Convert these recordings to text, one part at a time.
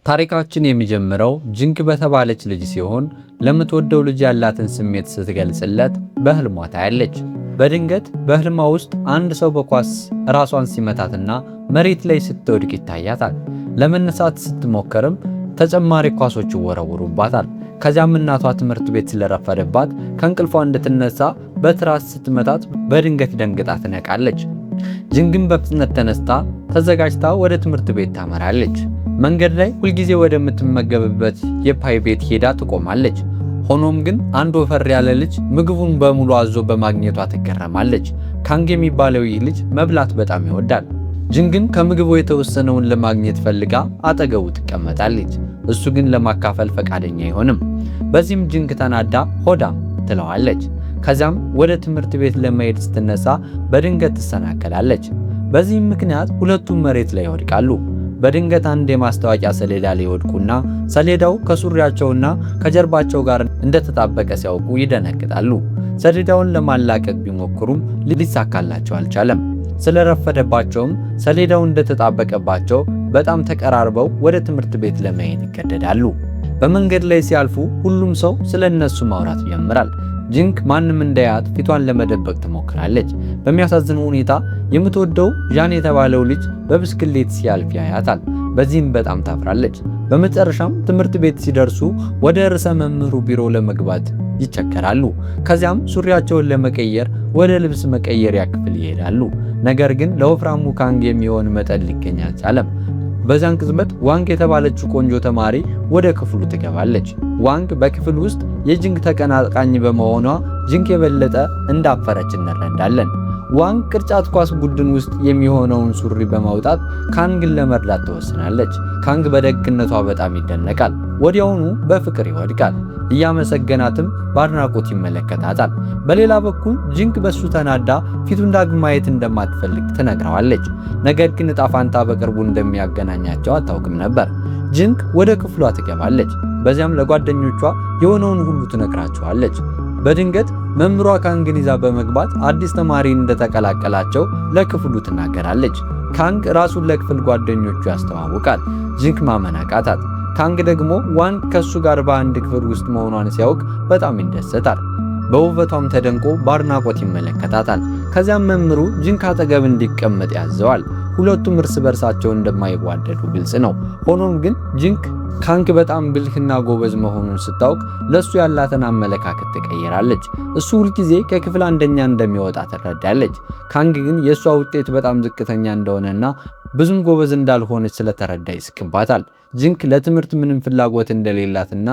ታሪካችን የሚጀምረው ጅንክ በተባለች ልጅ ሲሆን ለምትወደው ልጅ ያላትን ስሜት ስትገልጽለት በህልሟ ታያለች። በድንገት በህልሟ ውስጥ አንድ ሰው በኳስ ራሷን ሲመታትና መሬት ላይ ስትወድቅ ይታያታል። ለመነሳት ስትሞክርም ተጨማሪ ኳሶች ይወረወሩባታል። ከዚያም እናቷ ትምህርት ቤት ስለረፈደባት ከእንቅልፏ እንድትነሳ በትራስ ስትመታት በድንገት ደንግጣ ትነቃለች። ጅንግም በፍጥነት ተነስታ ተዘጋጅታ ወደ ትምህርት ቤት ታመራለች። መንገድ ላይ ሁልጊዜ ወደምትመገብበት የፓይ ቤት ሄዳ ትቆማለች። ሆኖም ግን አንድ ወፈር ያለ ልጅ ምግቡን በሙሉ አዞ በማግኘቷ ትገረማለች። ካንግ የሚባለው ይህ ልጅ መብላት በጣም ይወዳል። ጅንግን ከምግቡ የተወሰነውን ለማግኘት ፈልጋ አጠገቡ ትቀመጣለች። እሱ ግን ለማካፈል ፈቃደኛ አይሆንም። በዚህም ጅንግ ተናዳ ሆዳም ትለዋለች። ከዚያም ወደ ትምህርት ቤት ለመሄድ ስትነሳ በድንገት ትሰናከላለች። በዚህም ምክንያት ሁለቱም መሬት ላይ ይወድቃሉ። በድንገት አንድ የማስታወቂያ ሰሌዳ ላይ ይወድቁና ሰሌዳው ከሱሪያቸውና ከጀርባቸው ጋር እንደተጣበቀ ሲያውቁ ይደነግጣሉ። ሰሌዳውን ለማላቀቅ ቢሞክሩም ሊሳካላቸው አልቻለም። ስለረፈደባቸውም ሰሌዳው እንደተጣበቀባቸው በጣም ተቀራርበው ወደ ትምህርት ቤት ለመሄድ ይገደዳሉ። በመንገድ ላይ ሲያልፉ ሁሉም ሰው ስለነሱ ማውራት ይጀምራል። ጅንግ ማንም እንዳያት ፊቷን ለመደበቅ ትሞክራለች። በሚያሳዝን ሁኔታ የምትወደው ዣን የተባለው ልጅ በብስክሌት ሲያልፍ ያያታል። በዚህም በጣም ታፍራለች። በመጨረሻም ትምህርት ቤት ሲደርሱ ወደ ርዕሰ መምህሩ ቢሮ ለመግባት ይቸገራሉ። ከዚያም ሱሪያቸውን ለመቀየር ወደ ልብስ መቀየሪያ ክፍል ይሄዳሉ። ነገር ግን ለወፍራሙ ካንግ የሚሆን መጠን ሊገኝ አልቻለም። በዛን ቅጽበት ዋንግ የተባለችው ቆንጆ ተማሪ ወደ ክፍሉ ትገባለች። ዋንግ በክፍል ውስጥ የጅንግ ተቀናቃኝ በመሆኗ ጅንግ የበለጠ እንዳፈረች እንረዳለን። ዋንግ ቅርጫት ኳስ ቡድን ውስጥ የሚሆነውን ሱሪ በማውጣት ካንግን ለመርዳት ትወስናለች። ካንግ በደግነቷ በጣም ይደነቃል። ወዲያውኑ በፍቅር ይወድቃል። እያመሰገናትም በአድናቆት ይመለከታታል። በሌላ በኩል ጅንግ በሱ ተናዳ ፊቱን ዳግም ማየት እንደማትፈልግ ትነግረዋለች። ነገር ግን ዕጣ ፈንታ በቅርቡ እንደሚያገናኛቸው አታውቅም ነበር። ጅንግ ወደ ክፍሏ ትገባለች። በዚያም ለጓደኞቿ የሆነውን ሁሉ ትነግራቸዋለች። በድንገት መምህሯ ካንግን ይዛ በመግባት አዲስ ተማሪ እንደተቀላቀላቸው ለክፍሉ ትናገራለች። ካንግ ራሱን ለክፍል ጓደኞቹ ያስተዋውቃል። ጅንግ ማመን አቃታት። ካንግ ደግሞ ዋንግ ከሱ ጋር በአንድ ክፍል ውስጥ መሆኗን ሲያውቅ በጣም ይደሰታል። በውበቷም ተደንቆ በአድናቆት ይመለከታታል። ከዚያም መምህሩ ጅንግ አጠገብ እንዲቀመጥ ያዘዋል። ሁለቱም እርስ በርሳቸው እንደማይዋደዱ ግልጽ ነው። ሆኖም ግን ጅንግ ካንግ በጣም ብልህና ጎበዝ መሆኑን ስታውቅ ለሱ ያላትን አመለካከት ትቀይራለች። እሱ ሁልጊዜ ከክፍል አንደኛ እንደሚወጣ ትረዳለች። ካንግ ግን የሷ ውጤት በጣም ዝቅተኛ እንደሆነና ብዙም ጎበዝ እንዳልሆነች ስለተረዳ ይስቅባታል። ጅንግ ለትምህርት ምንም ፍላጎት እንደሌላትና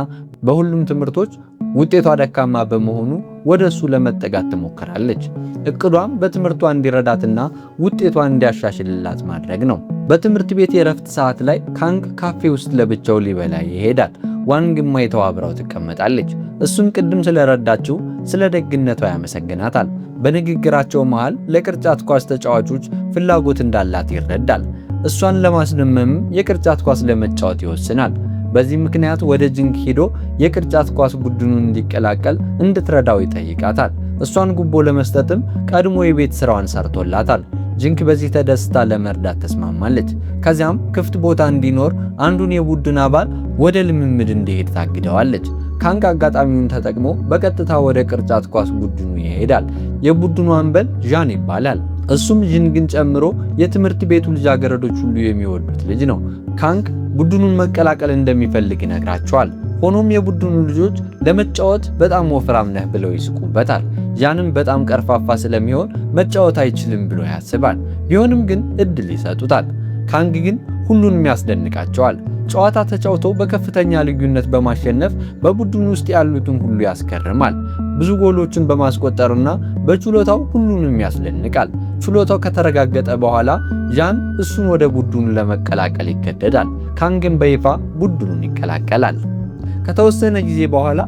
በሁሉም ትምህርቶች ውጤቷ ደካማ በመሆኑ ወደ እሱ ለመጠጋት ትሞክራለች። እቅዷም በትምህርቷ እንዲረዳትና ውጤቷን እንዲያሻሽልላት ማድረግ ነው። በትምህርት ቤት የረፍት ሰዓት ላይ ካንግ ካፌ ውስጥ ለብቻው ሊበላ ይሄዳል። ዋንግም ማይተው አብራው ትቀመጣለች። እሱም ቅድም ስለረዳችው ስለ ደግነቷ ያመሰግናታል። በንግግራቸው መሃል ለቅርጫት ኳስ ተጫዋቾች ፍላጎት እንዳላት ይረዳል። እሷን ለማስደመም የቅርጫት ኳስ ለመጫወት ይወስናል። በዚህ ምክንያት ወደ ጅንግ ሄዶ የቅርጫት ኳስ ቡድኑን እንዲቀላቀል እንድትረዳው ይጠይቃታል። እሷን ጉቦ ለመስጠትም ቀድሞ የቤት ስራዋን ሰርቶላታል። ጅንግ በዚህ ተደስታ ለመርዳት ተስማማለች። ከዚያም ክፍት ቦታ እንዲኖር አንዱን የቡድን አባል ወደ ልምምድ እንዲሄድ ታግደዋለች። ካንግ አጋጣሚውን ተጠቅሞ በቀጥታ ወደ ቅርጫት ኳስ ቡድኑ ይሄዳል። የቡድኑ አምበል ዣን ይባላል። እሱም ጅንግን ጨምሮ የትምህርት ቤቱ ልጃገረዶች ሁሉ የሚወዱት ልጅ ነው። ካንግ ቡድኑን መቀላቀል እንደሚፈልግ ይነግራቸዋል። ሆኖም የቡድኑ ልጆች ለመጫወት በጣም ወፍራም ነህ ብለው ይስቁበታል። ዣንም በጣም ቀርፋፋ ስለሚሆን መጫወት አይችልም ብሎ ያስባል። ቢሆንም ግን እድል ይሰጡታል። ካንግ ግን ሁሉንም ያስደንቃቸዋል። ጨዋታ ተጫውቶ በከፍተኛ ልዩነት በማሸነፍ በቡድኑ ውስጥ ያሉትን ሁሉ ያስገርማል። ብዙ ጎሎችን በማስቆጠርና በችሎታው ሁሉንም ያስደንቃል። ችሎታው ከተረጋገጠ በኋላ ዣን እሱን ወደ ቡድኑ ለመቀላቀል ይገደዳል። ካንግን በይፋ ቡድኑን ይቀላቀላል። ከተወሰነ ጊዜ በኋላ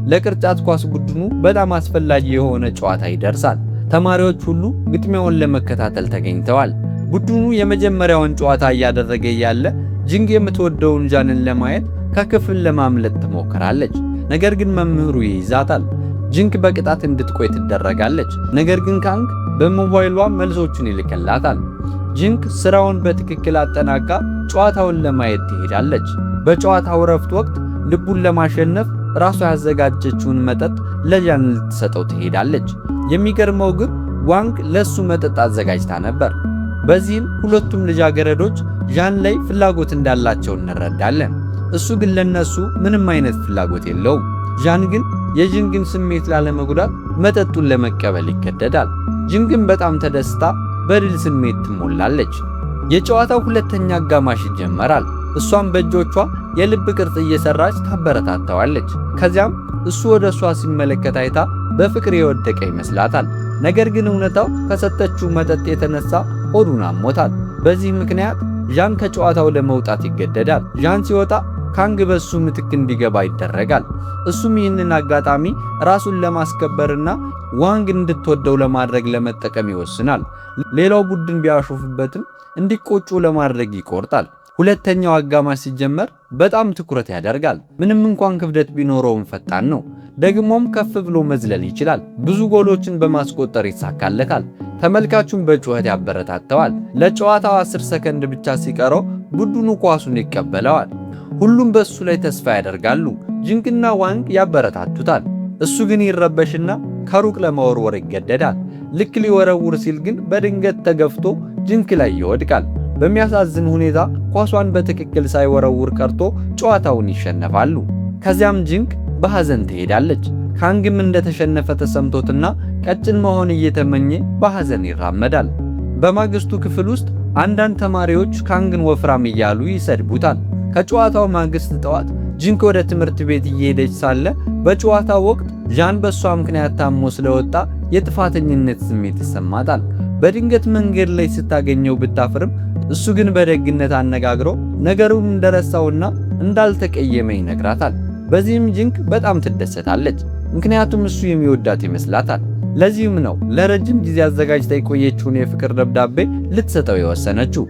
ለቅርጫት ኳስ ቡድኑ በጣም አስፈላጊ የሆነ ጨዋታ ይደርሳል። ተማሪዎች ሁሉ ግጥሚያውን ለመከታተል ተገኝተዋል። ቡድኑ የመጀመሪያውን ጨዋታ እያደረገ ያለ ጅንግ የምትወደውን ዣንን ለማየት ከክፍል ለማምለጥ ትሞክራለች። ነገር ግን መምህሩ ይይዛታል። ጅንግ በቅጣት እንድትቆይ ትደረጋለች። ነገር ግን ካንግ በሞባይሏ መልሶቹን ይልክላታል። ጂንግ ስራውን በትክክል አጠናቃ ጨዋታውን ለማየት ትሄዳለች። በጨዋታው ረፍት ወቅት ልቡን ለማሸነፍ ራሷ ያዘጋጀችውን መጠጥ ለዣን ልትሰጠው ትሄዳለች። የሚገርመው ግን ዋንግ ለሱ መጠጥ አዘጋጅታ ነበር። በዚህም ሁለቱም ልጃገረዶች ዣን ላይ ፍላጎት እንዳላቸው እንረዳለን። እሱ ግን ለነሱ ምንም አይነት ፍላጎት የለውም። ዣን ግን የጂንግን ስሜት ላለመጉዳት መጠጡን ለመቀበል ይገደዳል። ጂንግን በጣም ተደስታ በድል ስሜት ትሞላለች። የጨዋታው ሁለተኛ አጋማሽ ይጀመራል። እሷም በእጆቿ የልብ ቅርጽ እየሰራች ታበረታታዋለች። ከዚያም እሱ ወደ እሷ ሲመለከት አይታ በፍቅር የወደቀ ይመስላታል። ነገር ግን እውነታው ከሰጠችው መጠጥ የተነሳ ሆዱን አሞታል። በዚህ ምክንያት ዣን ከጨዋታው ለመውጣት ይገደዳል። ዣን ሲወጣ ካንግ በሱ ምትክ እንዲገባ ይደረጋል። እሱም ይህንን አጋጣሚ ራሱን ለማስከበርና ዋንግ እንድትወደው ለማድረግ ለመጠቀም ይወስናል። ሌላው ቡድን ቢያሾፍበትም እንዲቆጩ ለማድረግ ይቆርጣል። ሁለተኛው አጋማሽ ሲጀመር በጣም ትኩረት ያደርጋል። ምንም እንኳን ክብደት ቢኖረውም ፈጣን ነው። ደግሞም ከፍ ብሎ መዝለል ይችላል። ብዙ ጎሎችን በማስቆጠር ይሳካለታል። ተመልካቹን በጩኸት ያበረታተዋል። ለጨዋታው 10 ሰከንድ ብቻ ሲቀረው ቡድኑ ኳሱን ይቀበለዋል። ሁሉም በእሱ ላይ ተስፋ ያደርጋሉ። ጂንግና ዋንግ ያበረታቱታል። እሱ ግን ይረበሽና ከሩቅ ለመወርወር ይገደዳል። ልክ ሊወረውር ሲል ግን በድንገት ተገፍቶ ጂንግ ላይ ይወድቃል። በሚያሳዝን ሁኔታ ኳሷን በትክክል ሳይወረውር ቀርቶ ጨዋታውን ይሸነፋሉ። ከዚያም ጂንግ በሐዘን ትሄዳለች። ካንግም እንደተሸነፈ ተሰምቶትና ቀጭን መሆን እየተመኘ በሐዘን ይራመዳል። በማግስቱ ክፍል ውስጥ አንዳንድ ተማሪዎች ካንግን ወፍራም እያሉ ይሰድቡታል። ከጨዋታው ማግስት ጠዋት ጂንግ ወደ ትምህርት ቤት እየሄደች ሳለ በጨዋታው ወቅት ዣን በሷ ምክንያት ታሞ ስለወጣ የጥፋተኝነት ስሜት ይሰማታል። በድንገት መንገድ ላይ ስታገኘው ብታፍርም እሱ ግን በደግነት አነጋግሮ ነገሩን እንደረሳውና እንዳልተቀየመ ይነግራታል። በዚህም ጂንግ በጣም ትደሰታለች፣ ምክንያቱም እሱ የሚወዳት ይመስላታል። ለዚህም ነው ለረጅም ጊዜ አዘጋጅታ የቆየችውን የፍቅር ደብዳቤ ልትሰጠው የወሰነችው።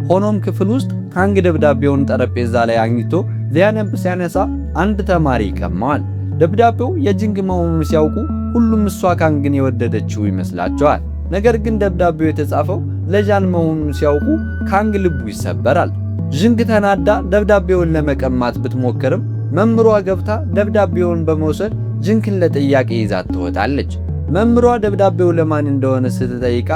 ሆኖም ክፍል ውስጥ ካንግ ደብዳቤውን ጠረጴዛ ላይ አግኝቶ ሊያነብ ሲያነሳ አንድ ተማሪ ይቀማዋል። ደብዳቤው የጂንግ መሆኑን ሲያውቁ ሁሉም እሷ ካንግን የወደደችው ይመስላቸዋል። ነገር ግን ደብዳቤው የተጻፈው ለዣን መሆኑን ሲያውቁ ካንግ ልቡ ይሰበራል። ጂንግ ተናዳ ደብዳቤውን ለመቀማት ብትሞክርም መምሯ ገብታ ደብዳቤውን በመውሰድ ጂንግን ለጥያቄ ይዛት ትወጣለች። መምሯ ደብዳቤው ለማን እንደሆነ ስትጠይቃ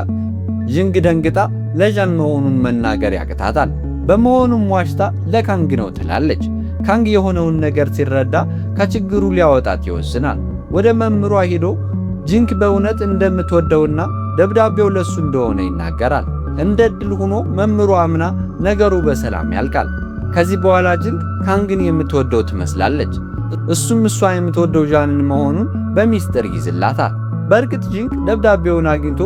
ጂንግ ደንግጣ ለዣን መሆኑን መናገር ያቅታታል። በመሆኑም ዋሽታ ለካንግ ነው ትላለች። ካንግ የሆነውን ነገር ሲረዳ ከችግሩ ሊያወጣት ይወስናል። ወደ መምሯ ሄዶ ጂንግ በእውነት እንደምትወደውና ደብዳቤው ለሱ እንደሆነ ይናገራል። እንደ ዕድል ሆኖ መምሯ አምና ነገሩ በሰላም ያልቃል። ከዚህ በኋላ ጂንግ ካንግን የምትወደው ትመስላለች። እሱም እሷ የምትወደው ዣንን መሆኑን በሚስጥር ይዝላታል። በእርግጥ ጂንግ ደብዳቤውን አግኝቶ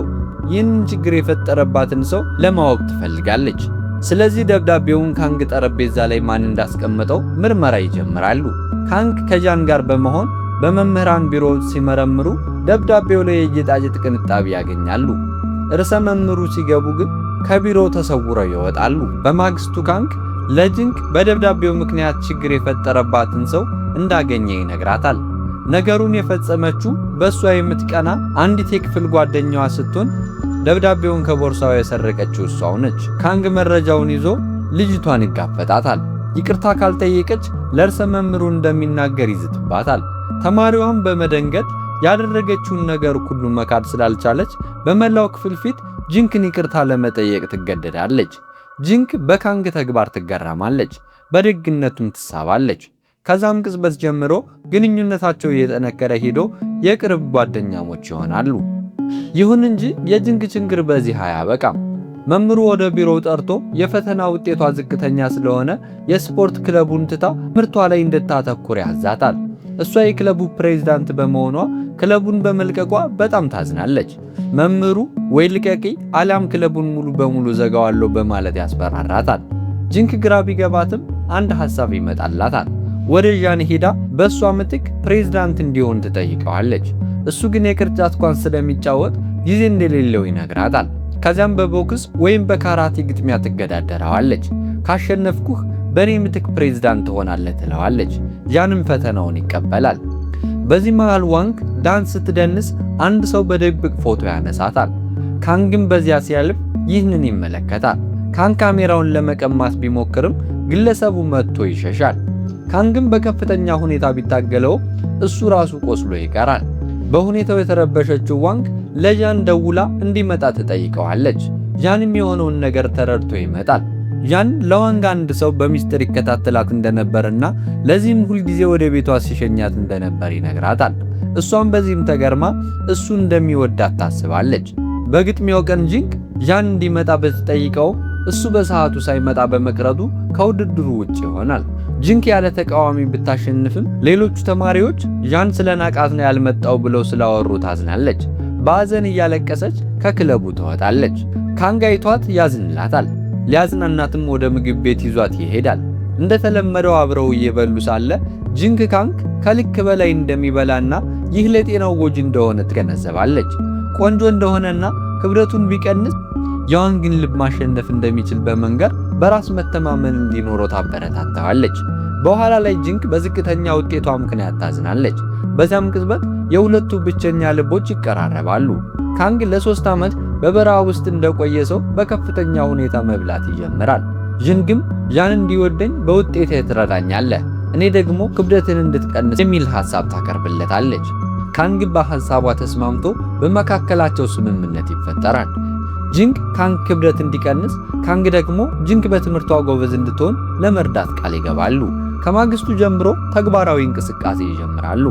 ይህንን ችግር የፈጠረባትን ሰው ለማወቅ ትፈልጋለች። ስለዚህ ደብዳቤውን ካንግ ጠረጴዛ ላይ ማን እንዳስቀመጠው ምርመራ ይጀምራሉ። ካንግ ከዣን ጋር በመሆን በመምህራን ቢሮ ሲመረምሩ ደብዳቤው ላይ የጌጣጌጥ ቅንጣቢ ያገኛሉ። ርዕሰ መምህሩ ሲገቡ ግን ከቢሮው ተሰውረው ይወጣሉ። በማግስቱ ካንግ ለጂንግ በደብዳቤው ምክንያት ችግር የፈጠረባትን ሰው እንዳገኘ ይነግራታል። ነገሩን የፈጸመችው በእሷ የምትቀና አንዲት የክፍል ጓደኛዋ ስትሆን ደብዳቤውን ከቦርሳው የሰረቀችው እሷው ነች። ካንግ መረጃውን ይዞ ልጅቷን ይጋፈጣታል። ይቅርታ ካልጠየቀች ለርዕሰ መምህሩ እንደሚናገር ይዝትባታል። ተማሪዋም በመደንገጥ ያደረገችውን ነገር ሁሉ መካድ ስላልቻለች በመላው ክፍል ፊት ጂንግን ይቅርታ ለመጠየቅ ትገደዳለች። ጂንግ በካንግ ተግባር ትገረማለች፣ በደግነቱም ትሳባለች። ከዛም ቅጽበት ጀምሮ ግንኙነታቸው እየጠነከረ ሄዶ የቅርብ ጓደኛሞች ይሆናሉ። ይሁን እንጂ የጂንግ ችግር በዚህ አያበቃም። መምህሩ ወደ ቢሮው ጠርቶ የፈተና ውጤቷ ዝቅተኛ ስለሆነ የስፖርት ክለቡን ትታ ምርቷ ላይ እንድታተኩር ያዛታል። እሷ የክለቡ ፕሬዝዳንት በመሆኗ ክለቡን በመልቀቋ በጣም ታዝናለች። መምህሩ ወይ ልቀቂ አሊያም ክለቡን ሙሉ በሙሉ ዘጋዋለሁ በማለት ያስፈራራታል። ጂንግ ግራ ቢገባትም አንድ ሐሳብ ይመጣላታል። ወደ ዣን ሄዳ በእሷ ምትክ ፕሬዝዳንት እንዲሆን ትጠይቀዋለች። እሱ ግን የቅርጫት ኳስ ስለሚጫወት ጊዜ እንደሌለው ይነግራታል። ከዚያም በቦክስ ወይም በካራቴ ግጥሚያ ትገዳደራዋለች። ካሸነፍኩህ በእኔ ምትክ ፕሬዝዳንት ትሆናለህ ትለዋለች። ዣንም ፈተናውን ይቀበላል። በዚህ መሃል ዋንግ ዳንስ ስትደንስ አንድ ሰው በድብቅ ፎቶ ያነሳታል። ካንግም በዚያ ሲያልፍ ይህንን ይመለከታል። ካንግ ካሜራውን ለመቀማት ቢሞክርም ግለሰቡ መጥቶ ይሸሻል። ካንግም በከፍተኛ ሁኔታ ቢታገለው እሱ ራሱ ቆስሎ ይቀራል። በሁኔታው የተረበሸችው ዋንግ ለጃን ደውላ እንዲመጣ ትጠይቀዋለች። ጃንም የሆነውን ነገር ተረድቶ ይመጣል። ጃን ለዋንግ አንድ ሰው በሚስጥር ይከታተላት እንደነበርና ለዚህም ሁልጊዜ ወደ ቤቷ ሲሸኛት እንደነበር ይነግራታል። እሷም በዚህም ተገርማ እሱ እንደሚወዳት ታስባለች። በግጥሚያው ቀን ጂንግ ጃን እንዲመጣ ብትጠይቀው እሱ በሰዓቱ ሳይመጣ በመቅረቱ ከውድድሩ ውጭ ይሆናል። ጂንግ ያለ ተቃዋሚ ብታሸንፍም ሌሎቹ ተማሪዎች ጃን ስለናቃት ነው ያልመጣው ብለው ስላወሩ ታዝናለች። በሐዘን እያለቀሰች ከክለቡ ትወጣለች። ካንግ አይቷት ያዝንላታል። ሊያዝናናትም ወደ ምግብ ቤት ይዟት ይሄዳል። እንደተለመደው አብረው እየበሉ ሳለ ጂንግ ካንግ ከልክ በላይ እንደሚበላና ይህ ለጤናው ጎጂ እንደሆነ ትገነዘባለች። ቆንጆ እንደሆነና ክብደቱን ቢቀንስ የዋንግን ልብ ማሸነፍ እንደሚችል በመንገር በራስ መተማመን እንዲኖረው ታበረታታዋለች። በኋላ ላይ ጂንግ በዝቅተኛ ውጤቷ ምክንያት ታዝናለች። በዚያም ቅጽበት የሁለቱ ብቸኛ ልቦች ይቀራረባሉ። ካንግ ለ3 ዓመት በበረሃ ውስጥ እንደቆየ ሰው በከፍተኛ ሁኔታ መብላት ይጀምራል። ጂንግም ጃን እንዲወደኝ በውጤት ትረዳኛለህ፣ እኔ ደግሞ ክብደትን እንድትቀንስ የሚል ሐሳብ ታቀርብለታለች። ካንግ በሐሳቧ ተስማምቶ በመካከላቸው ስምምነት ይፈጠራል። ጂንግ ካንግ ክብደት እንዲቀንስ፣ ካንግ ደግሞ ጂንግ በትምህርቷ ጎበዝ እንድትሆን ለመርዳት ቃል ይገባሉ። ከማግስቱ ጀምሮ ተግባራዊ እንቅስቃሴ ይጀምራሉ።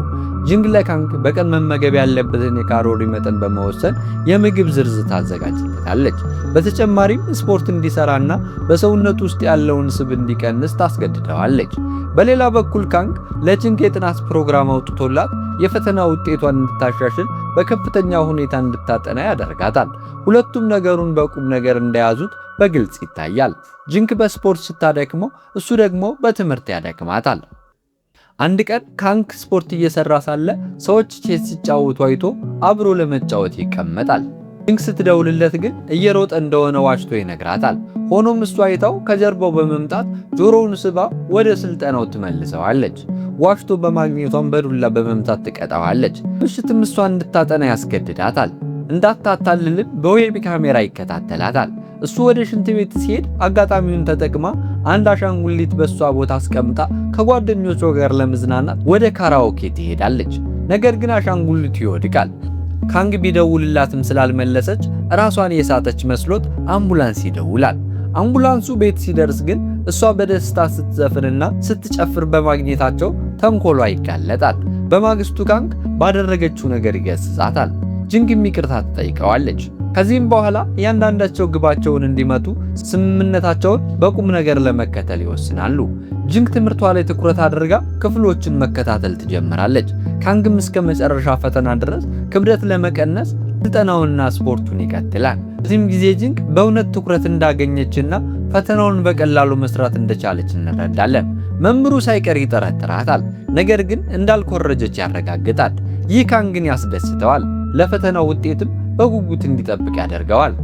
ጂንግ ለካንግ በቀን መመገብ ያለበትን የካሎሪ መጠን በመወሰን የምግብ ዝርዝር ታዘጋጅለታለች። በተጨማሪም ስፖርት እንዲሰራና በሰውነቱ ውስጥ ያለውን ስብ እንዲቀንስ ታስገድደዋለች። በሌላ በኩል ካንግ ለጂንግ የጥናት ፕሮግራም አውጥቶላት የፈተና ውጤቷን እንድታሻሽል በከፍተኛ ሁኔታ እንድታጠና ያደርጋታል። ሁለቱም ነገሩን በቁም ነገር እንደያዙት በግልጽ ይታያል። ጂንግ በስፖርት ስታደክመው፣ እሱ ደግሞ በትምህርት ያደክማታል። አንድ ቀን ካንግ ስፖርት እየሰራ ሳለ ሰዎች ቼስ ሲጫወቱ አይቶ አብሮ ለመጫወት ይቀመጣል። ጂንግ ስትደውልለት ግን እየሮጠ እንደሆነ ዋሽቶ ይነግራታል። ሆኖም እሱ አይታው ከጀርባው በመምጣት ጆሮውን ስባ ወደ ስልጠናው ትመልሰዋለች። ዋሽቶ በማግኘቷም በዱላ በመምታት ትቀጣዋለች። ምሽትም እሷን እንድታጠና ያስገድዳታል። እንዳታታልልም በዌብ ካሜራ ይከታተላታል። እሱ ወደ ሽንት ቤት ሲሄድ አጋጣሚውን ተጠቅማ አንድ አሻንጉሊት በሷ ቦታ አስቀምጣ ከጓደኞቿ ጋር ለመዝናናት ወደ ካራኦኬ ትሄዳለች። ነገር ግን አሻንጉሊቱ ይወድቃል። ካንግ ቢደውልላትም ስላልመለሰች ራሷን የሳተች መስሎት አምቡላንስ ይደውላል። አምቡላንሱ ቤት ሲደርስ ግን እሷ በደስታ ስትዘፍንና ስትጨፍር በማግኘታቸው ተንኮሏ ይጋለጣል። በማግስቱ ካንግ ባደረገችው ነገር ይገስጻታል። ጂንግም ይቅርታ ትጠይቀዋለች። ከዚህም በኋላ እያንዳንዳቸው ግባቸውን እንዲመቱ ስምምነታቸውን በቁም ነገር ለመከተል ይወስናሉ። ጂንግ ትምህርቷ ላይ ትኩረት አድርጋ ክፍሎችን መከታተል ትጀምራለች። ካንግም እስከ መጨረሻ ፈተና ድረስ ክብደት ለመቀነስ ስልጠናውንና ስፖርቱን ይቀጥላል። በዚህም ጊዜ ጂንግ በእውነት ትኩረት እንዳገኘችና ፈተናውን በቀላሉ መስራት እንደቻለች እንረዳለን። መምህሩ ሳይቀር ይጠረጥራታል፣ ነገር ግን እንዳልኮረጀች ያረጋግጣል። ይህ ካንግን ያስደስተዋል። ለፈተናው ውጤትም በጉጉት እንዲጠብቅ ያደርገዋል።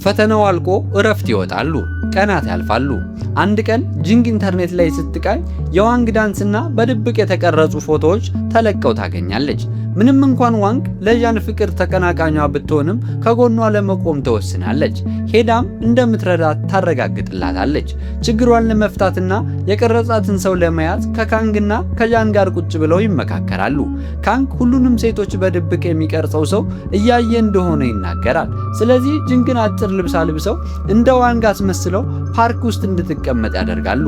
ፈተናው አልቆ እረፍት ይወጣሉ። ቀናት ያልፋሉ። አንድ ቀን ጂንግ ኢንተርኔት ላይ ስትቃኝ የዋንግ ዳንስና በድብቅ የተቀረጹ ፎቶዎች ተለቀው ታገኛለች። ምንም እንኳን ዋንግ ለጃን ፍቅር ተቀናቃኟ ብትሆንም ከጎኗ ለመቆም ተወስናለች። ሄዳም እንደምትረዳት ታረጋግጥላታለች። ችግሯን ለመፍታትና የቀረጻትን ሰው ለመያዝ ከካንግና ከጃን ጋር ቁጭ ብለው ይመካከራሉ። ካንግ ሁሉንም ሴቶች በድብቅ የሚቀርጸው ሰው እያየ እንደሆነ ይናገራል። ስለዚህ ጂንግን አጭር ልብስ አልብሰው እንደ ዋንግ አስመስለው ፓርክ ውስጥ እንድትቀመጥ ያደርጋሉ።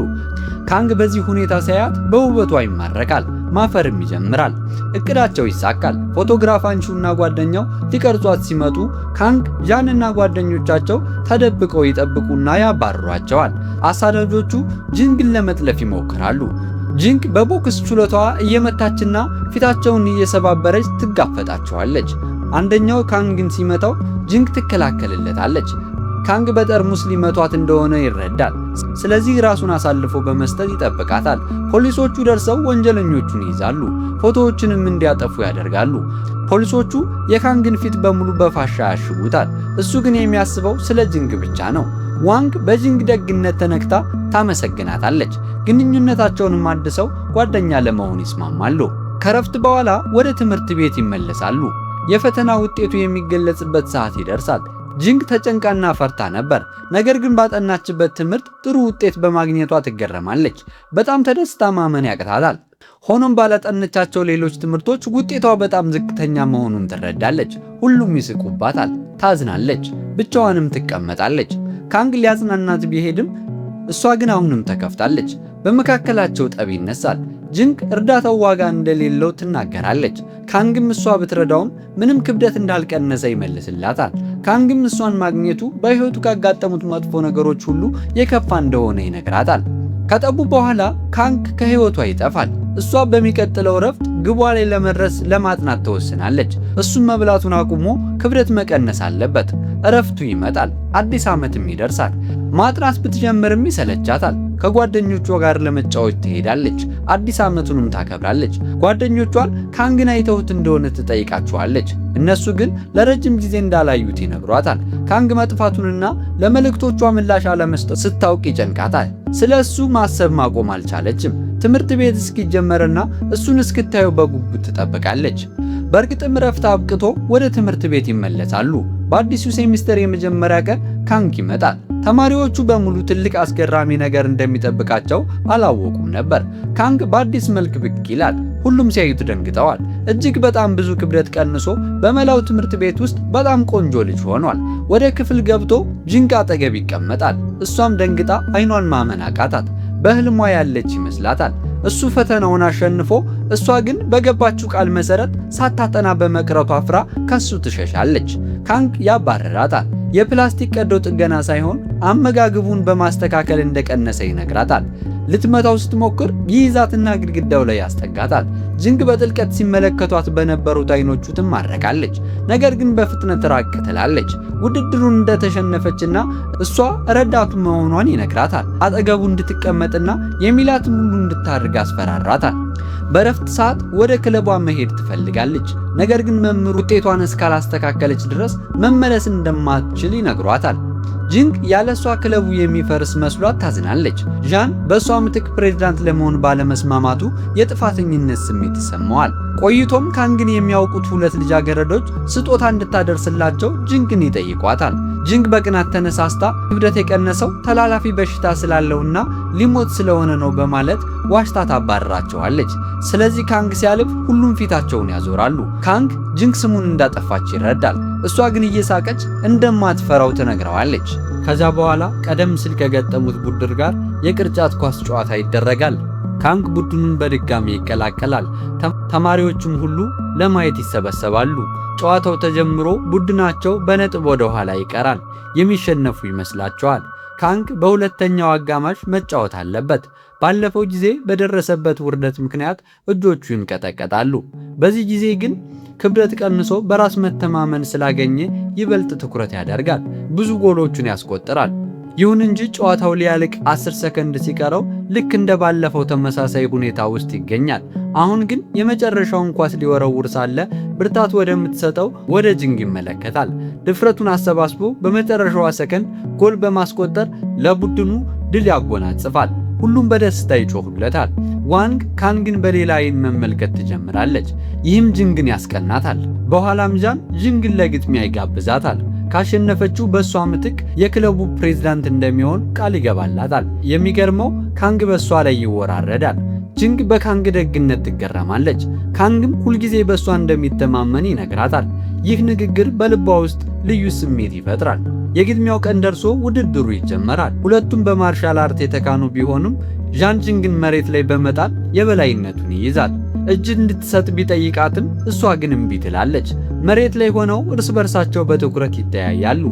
ካንግ በዚህ ሁኔታ ሲያያት በውበቷ ይማረካል፣ ማፈርም ይጀምራል። እቅዳቸው ይሳካል። ፎቶግራፍ አንሺውና ጓደኛው ሊቀርጿት ሲመጡ ካንግ ጃንና ጓደኞቻቸው ተደብቀው ይጠብቁና ያባርሯቸዋል። አሳዳጆቹ ጂንግን ለመጥለፍ ይሞክራሉ። ጂንግ በቦክስ ችሎታዋ እየመታችና ፊታቸውን እየሰባበረች ትጋፈጣቸዋለች። አንደኛው ካንግን ሲመታው ጂንግ ትከላከልለታለች። ካንግ በጠርሙስ ሊመቷት እንደሆነ ይረዳል። ስለዚህ ራሱን አሳልፎ በመስጠት ይጠብቃታል። ፖሊሶቹ ደርሰው ወንጀለኞቹን ይይዛሉ። ፎቶዎችንም እንዲያጠፉ ያደርጋሉ። ፖሊሶቹ የካንግን ፊት በሙሉ በፋሻ ያሽጉታል። እሱ ግን የሚያስበው ስለ ጂንግ ብቻ ነው። ዋንግ በጂንግ ደግነት ተነክታ ታመሰግናታለች። ግንኙነታቸውንም አድሰው ጓደኛ ለመሆን ይስማማሉ። ከረፍት በኋላ ወደ ትምህርት ቤት ይመለሳሉ። የፈተና ውጤቱ የሚገለጽበት ሰዓት ይደርሳል። ጂንግ ተጨንቃና ፈርታ ነበር። ነገር ግን ባጠናችበት ትምህርት ጥሩ ውጤት በማግኘቷ ትገረማለች። በጣም ተደስታ ማመን ያቅታታል። ሆኖም ባላጠነቻቸው ሌሎች ትምህርቶች ውጤቷ በጣም ዝቅተኛ መሆኑን ትረዳለች። ሁሉም ይስቁባታል፣ ታዝናለች፣ ብቻዋንም ትቀመጣለች። ካንግ ሊያጽናናት ቢሄድም እሷ ግን አሁንም ተከፍታለች። በመካከላቸው ጠብ ይነሳል። ጂንግ እርዳታው ዋጋ እንደሌለው ትናገራለች። ካንግም እሷ ብትረዳውም ምንም ክብደት እንዳልቀነሰ ይመልስላታል። ካንግም እሷን ማግኘቱ በሕይወቱ ካጋጠሙት መጥፎ ነገሮች ሁሉ የከፋ እንደሆነ ይነግራታል። ከጠቡ በኋላ ካንግ ከሕይወቷ ይጠፋል። እሷ በሚቀጥለው ረፍት ግቧ ላይ ለመድረስ ለማጥናት ትወስናለች። እሱም መብላቱን አቁሞ ክብደት መቀነስ አለበት። እረፍቱ ይመጣል፣ አዲስ ዓመትም ይደርሳል። ማጥናት ብትጀምርም ይሰለቻታል። ከጓደኞቿ ጋር ለመጫወት ትሄዳለች። አዲስ ዓመቱንም ታከብራለች። ጓደኞቿን ካንግን አይተውት እንደሆነ ትጠይቃቸዋለች። እነሱ ግን ለረጅም ጊዜ እንዳላዩት ይነግሯታል። ካንግ መጥፋቱንና ለመልእክቶቿ ምላሽ አለመስጠት ስታውቅ ይጨንቃታል። ስለ እሱ ማሰብ ማቆም አልቻለችም። ትምህርት ቤት እስኪጀመርና እሱን እስክታየው በጉጉት ትጠብቃለች። በእርግጥም ረፍት አብቅቶ ወደ ትምህርት ቤት ይመለሳሉ። በአዲሱ ሴሚስተር የመጀመሪያ ቀን ካንግ ይመጣል። ተማሪዎቹ በሙሉ ትልቅ አስገራሚ ነገር እንደሚጠብቃቸው አላወቁም ነበር። ካንግ በአዲስ መልክ ብቅ ይላል። ሁሉም ሲያዩት ደንግጠዋል። እጅግ በጣም ብዙ ክብደት ቀንሶ በመላው ትምህርት ቤት ውስጥ በጣም ቆንጆ ልጅ ሆኗል። ወደ ክፍል ገብቶ ጂንግ አጠገብ ይቀመጣል። እሷም ደንግጣ አይኗን ማመን አቃታት። በህልሟ ያለች ይመስላታል። እሱ ፈተናውን አሸንፎ እሷ ግን በገባችው ቃል መሰረት ሳታጠና በመቅረቷ አፍራ ከሱ ትሸሻለች። ካንግ ያባረራታል። የፕላስቲክ ቀዶ ጥገና ሳይሆን አመጋገቡን በማስተካከል እንደቀነሰ ይነግራታል። ልትመታው ስትሞክር ይይዛትና ግድግዳው ላይ ያስጠጋታል። ጂንግ በጥልቀት ሲመለከቷት በነበሩት አይኖቹ ትማረካለች። ነገር ግን በፍጥነት ራቅ ትላለች። ውድድሩን እንደተሸነፈችና እሷ ረዳቱ መሆኗን ይነግራታል። አጠገቡ እንድትቀመጥና የሚላትን ሁሉ እንድታደርግ አስፈራራታል። በረፍት ሰዓት ወደ ክለቧ መሄድ ትፈልጋለች። ነገር ግን መምህሩ ውጤቷን እስካላስተካከለች ድረስ መመለስ እንደማትችል ይነግሯታል። ጂንግ ያለሷ ክለቡ የሚፈርስ መስሏት ታዝናለች። ዣን በሷ ምትክ ፕሬዝዳንት ለመሆን ባለመስማማቱ የጥፋተኝነት ስሜት ይሰማዋል። ቆይቶም ካንግን የሚያውቁት ሁለት ልጃገረዶች ስጦታ እንድታደርስላቸው ጂንግን ይጠይቋታል። ጂንግ በቅናት ተነሳስታ ክብደት የቀነሰው ተላላፊ በሽታ ስላለውና ሊሞት ስለሆነ ነው በማለት ዋሽታ ታባረራቸዋለች። ስለዚህ ካንግ ሲያልፍ ሁሉም ፊታቸውን ያዞራሉ። ካንግ ጂንግ ስሙን እንዳጠፋች ይረዳል። እሷ ግን እየሳቀች እንደማትፈራው ትነግረዋለች። ከዛ በኋላ ቀደም ሲል ከገጠሙት ቡድን ጋር የቅርጫት ኳስ ጨዋታ ይደረጋል። ካንግ ቡድኑን በድጋሚ ይቀላቀላል። ተማሪዎቹም ሁሉ ለማየት ይሰበሰባሉ። ጨዋታው ተጀምሮ ቡድናቸው በነጥብ ወደ ኋላ ይቀራል። የሚሸነፉ ይመስላቸዋል። ካንግ በሁለተኛው አጋማሽ መጫወት አለበት። ባለፈው ጊዜ በደረሰበት ውርደት ምክንያት እጆቹ ይንቀጠቀጣሉ። በዚህ ጊዜ ግን ክብደት ቀንሶ በራስ መተማመን ስላገኘ ይበልጥ ትኩረት ያደርጋል። ብዙ ጎሎቹን ያስቆጥራል። ይሁን እንጂ ጨዋታው ሊያልቅ 10 ሰከንድ ሲቀረው ልክ እንደ ባለፈው ተመሳሳይ ሁኔታ ውስጥ ይገኛል። አሁን ግን የመጨረሻውን ኳስ ሊወረውር ሳለ ብርታት ወደምትሰጠው ወደ ጂንግ ይመለከታል። ድፍረቱን አሰባስቦ በመጨረሻዋ ሰከንድ ጎል በማስቆጠር ለቡድኑ ድል ያጎናጽፋል። ሁሉም በደስታ ይጮሁለታል። ዋንግ ካንግን በሌላ አይን መመልከት ትጀምራለች። ይህም ጂንግን ያስቀናታል። በኋላም ዣን ጂንግን ለግጥሚያ ይጋብዛታል። ካሸነፈችው በሷ ምትክ የክለቡ ፕሬዝዳንት እንደሚሆን ቃል ይገባላታል። የሚገርመው ካንግ በሷ ላይ ይወራረዳል። ጂንግ በካንግ ደግነት ትገረማለች። ካንግም ሁልጊዜ በሷ እንደሚተማመን ይነግራታል። ይህ ንግግር በልቧ ውስጥ ልዩ ስሜት ይፈጥራል። የግጥሚያው ቀን ደርሶ ውድድሩ ይጀመራል። ሁለቱም በማርሻል አርት የተካኑ ቢሆኑም ዣን ጂንግን መሬት ላይ በመጣል የበላይነቱን ይይዛል። እጅ እንድትሰጥ ቢጠይቃትም እሷ ግን እምቢ ትላለች። መሬት ላይ ሆነው እርስ በርሳቸው በትኩረት ይተያያሉ።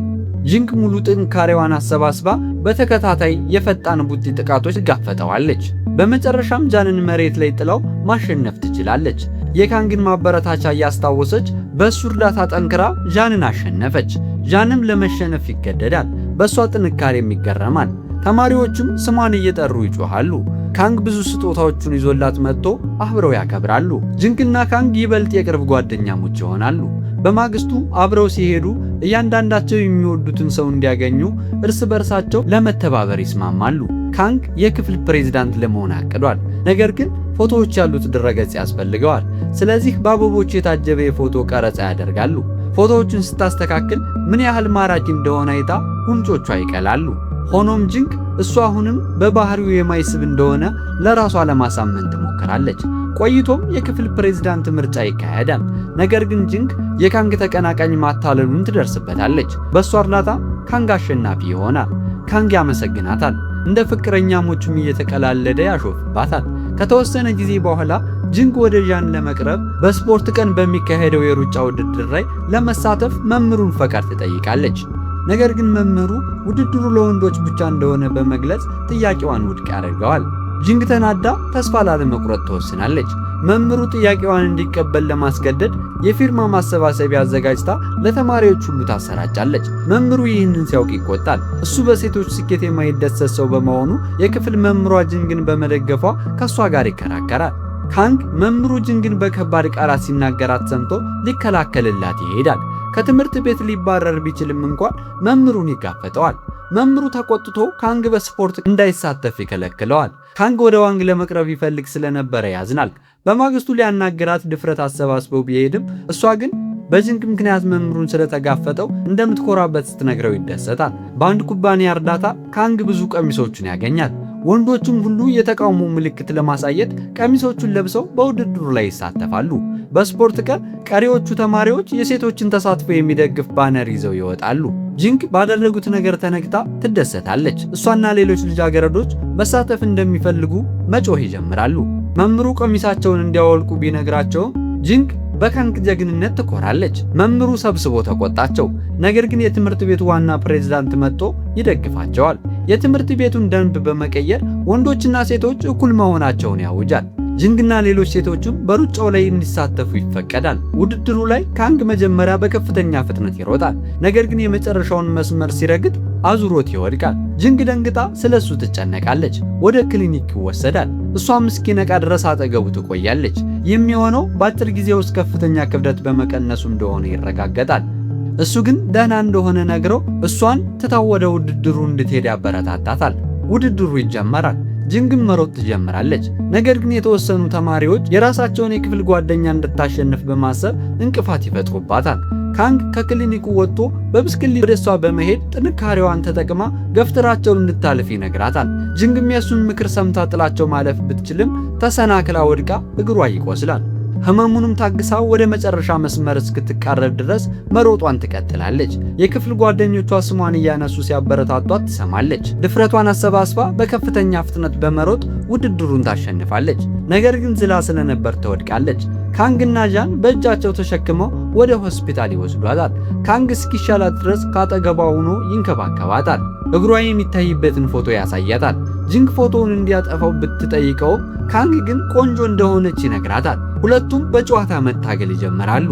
ጂንግ ሙሉ ጥንካሬዋን አሰባስባ በተከታታይ የፈጣን ቡጢ ጥቃቶች ትጋፈጠዋለች። በመጨረሻም ጃንን መሬት ላይ ጥላው ማሸነፍ ትችላለች። የካንግን ማበረታቻ እያስታወሰች በእሱ እርዳታ ጠንክራ ዣንን አሸነፈች። ዣንም ለመሸነፍ ይገደዳል። በእሷ ጥንካሬም ይገረማል። ተማሪዎቹም ስሟን እየጠሩ ይጮሃሉ። ካንግ ብዙ ስጦታዎቹን ይዞላት መጥቶ አብረው ያከብራሉ። ጂንግና ካንግ ይበልጥ የቅርብ ጓደኛሞች ይሆናሉ። በማግስቱ አብረው ሲሄዱ እያንዳንዳቸው የሚወዱትን ሰው እንዲያገኙ እርስ በርሳቸው ለመተባበር ይስማማሉ። ካንግ የክፍል ፕሬዝዳንት ለመሆን አቅዷል። ነገር ግን ፎቶዎች ያሉት ድረገጽ ያስፈልገዋል። ስለዚህ በአበቦች የታጀበ የፎቶ ቀረጻ ያደርጋሉ። ፎቶዎቹን ስታስተካክል ምን ያህል ማራኪ እንደሆነ አይታ ጉንጮቿ ይቀላሉ። ሆኖም ጂንግ እሷ አሁንም በባህሪው የማይስብ እንደሆነ ለራሷ ለማሳመን ትሞክራለች። ቆይቶም የክፍል ፕሬዝዳንት ምርጫ ይካሄዳል። ነገር ግን ጂንግ የካንግ ተቀናቃኝ ማታለሉን ትደርስበታለች። በእሷ እርዳታ ካንግ አሸናፊ ይሆናል። ካንግ ያመሰግናታል። እንደ ፍቅረኛሞችም እየተቀላለደ ያሾፍባታል። ከተወሰነ ጊዜ በኋላ ጂንግ ወደ ዣን ለመቅረብ በስፖርት ቀን በሚካሄደው የሩጫ ውድድር ላይ ለመሳተፍ መምህሩን ፈቃድ ትጠይቃለች። ነገር ግን መምህሩ ውድድሩ ለወንዶች ብቻ እንደሆነ በመግለጽ ጥያቄዋን ውድቅ ያደርገዋል። ጂንግ ተናዳ ተስፋ ላለመቁረጥ ትወስናለች። መምህሩ ጥያቄዋን እንዲቀበል ለማስገደድ የፊርማ ማሰባሰቢያ አዘጋጅታ ለተማሪዎች ሁሉ ታሰራጫለች። መምህሩ ይህንን ሲያውቅ ይቆጣል። እሱ በሴቶች ስኬት የማይደሰት ሰው በመሆኑ የክፍል መምህሯ ጂንግን በመደገፏ ከሷ ጋር ይከራከራል። ካንግ መምህሩ ጂንግን በከባድ ቃላት ሲናገራት ሰምቶ ሊከላከልላት ይሄዳል። ከትምህርት ቤት ሊባረር ቢችልም እንኳን መምህሩን ይጋፈጠዋል። መምህሩ ተቆጥቶ ካንግ በስፖርት እንዳይሳተፍ ይከለክለዋል። ካንግ ወደ ዋንግ ለመቅረብ ይፈልግ ስለነበረ ያዝናል። በማግስቱ ሊያናገራት ድፍረት አሰባስበው ቢሄድም እሷ ግን በጂንግ ምክንያት መምህሩን ስለተጋፈጠው እንደምትኮራበት ስትነግረው ይደሰታል። በአንድ ኩባንያ እርዳታ ካንግ ብዙ ቀሚሶችን ያገኛል። ወንዶቹም ሁሉ የተቃውሞ ምልክት ለማሳየት ቀሚሶቹን ለብሰው በውድድሩ ላይ ይሳተፋሉ። በስፖርት ቀን ቀሪዎቹ ተማሪዎች የሴቶችን ተሳትፎ የሚደግፍ ባነር ይዘው ይወጣሉ። ጂንግ ባደረጉት ነገር ተነክታ ትደሰታለች። እሷና ሌሎች ልጃገረዶች መሳተፍ እንደሚፈልጉ መጮህ ይጀምራሉ። መምህሩ ቀሚሳቸውን እንዲያወልቁ ቢነግራቸውም ጂንግ በካንግ ጀግንነት ትኮራለች። መምህሩ ሰብስቦ ተቆጣቸው። ነገር ግን የትምህርት ቤቱ ዋና ፕሬዝዳንት መጥቶ ይደግፋቸዋል። የትምህርት ቤቱን ደንብ በመቀየር ወንዶችና ሴቶች እኩል መሆናቸውን ያውጃል። ጂንግና ሌሎች ሴቶችም በሩጫው ላይ እንዲሳተፉ ይፈቀዳል። ውድድሩ ላይ ካንግ መጀመሪያ በከፍተኛ ፍጥነት ይሮጣል። ነገር ግን የመጨረሻውን መስመር ሲረግጥ አዙሮት ይወድቃል። ጂንግ ደንግጣ ስለሱ ትጨነቃለች። ወደ ክሊኒክ ይወሰዳል። እሷም እስኪነቃ ድረስ አጠገቡ ትቆያለች። የሚሆነው በአጭር ጊዜ ውስጥ ከፍተኛ ክብደት በመቀነሱ እንደሆነ ይረጋገጣል። እሱ ግን ደህና እንደሆነ ነግረው እሷን ትታው ወደ ውድድሩ እንድትሄድ ያበረታታታል። ውድድሩ ይጀመራል። ጂንግም መሮጥ ትጀምራለች። ነገር ግን የተወሰኑ ተማሪዎች የራሳቸውን የክፍል ጓደኛ እንድታሸንፍ በማሰብ እንቅፋት ይፈጥሩባታል። ካንግ ከክሊኒኩ ወጥቶ በብስክሌት ወደ እሷ በመሄድ ጥንካሬዋን ተጠቅማ ገፍትራቸውን እንድታልፍ ይነግራታል። ጂንግም የሱን ምክር ሰምታ ጥላቸው ማለፍ ብትችልም ተሰናክላ ወድቃ እግሯ ይቆስላል። ህመሙንም ታግሳ ወደ መጨረሻ መስመር እስክትቃረብ ድረስ መሮጧን ትቀጥላለች። የክፍል ጓደኞቿ ስሟን እያነሱ ሲያበረታቷት ትሰማለች። ድፍረቷን አሰባስባ በከፍተኛ ፍጥነት በመሮጥ ውድድሩን ታሸንፋለች። ነገር ግን ዝላ ስለነበር ትወድቃለች። ካንግና ዣን በእጃቸው ተሸክመው ወደ ሆስፒታል ይወስዷታል። ካንግ እስኪሻላት ድረስ ካጠገቧ ሆኖ ይንከባከባታል። እግሯ የሚታይበትን ፎቶ ያሳያታል። ጂንግ ፎቶውን እንዲያጠፋው ብትጠይቀውም ካንግ ግን ቆንጆ እንደሆነች ይነግራታል። ሁለቱም በጨዋታ መታገል ይጀምራሉ።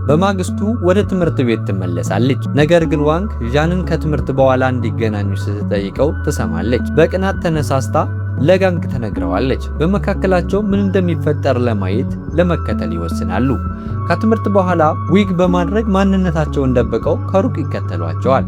በማግስቱ ወደ ትምህርት ቤት ትመለሳለች። ነገር ግን ዋንግ ዣንን ከትምህርት በኋላ እንዲገናኙ ስትጠይቀው ትሰማለች። በቅናት ተነሳስታ ለጋንግ ተነግረዋለች። በመካከላቸው ምን እንደሚፈጠር ለማየት ለመከተል ይወስናሉ። ከትምህርት በኋላ ዊግ በማድረግ ማንነታቸውን ደብቀው ከሩቅ ይከተሏቸዋል።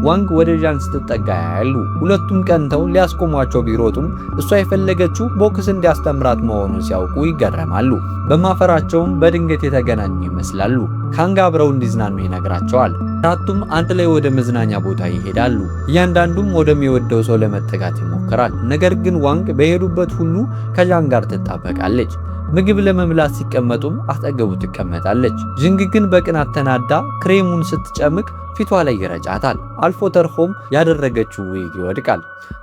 ዋንግ ወደ ዣን ስትጠጋ ያያሉ። ሁለቱም ቀንተው ሊያስቆሟቸው ቢሮጡም እሷ የፈለገችው ቦክስ እንዲያስተምራት መሆኑን ሲያውቁ ይገረማሉ። በማፈራቸውም በድንገት የተገናኙ ይመስላሉ። ካንግ አብረው እንዲዝናኑ ይነግራቸዋል። አራቱም አንድ ላይ ወደ መዝናኛ ቦታ ይሄዳሉ። እያንዳንዱም ወደሚወደው ሰው ለመጠጋት ይሞክራል። ነገር ግን ዋንግ በሄዱበት ሁሉ ከዣን ጋር ትጣበቃለች። ምግብ ለመብላት ሲቀመጡም አጠገቡ ትቀመጣለች። ጂንግ ግን በቅናት ተናዳ ክሬሙን ስትጨምቅ ፊቷ ላይ ይረጫታል። አልፎ ተርፎም ያደረገችው ዊግ ይወድቃል።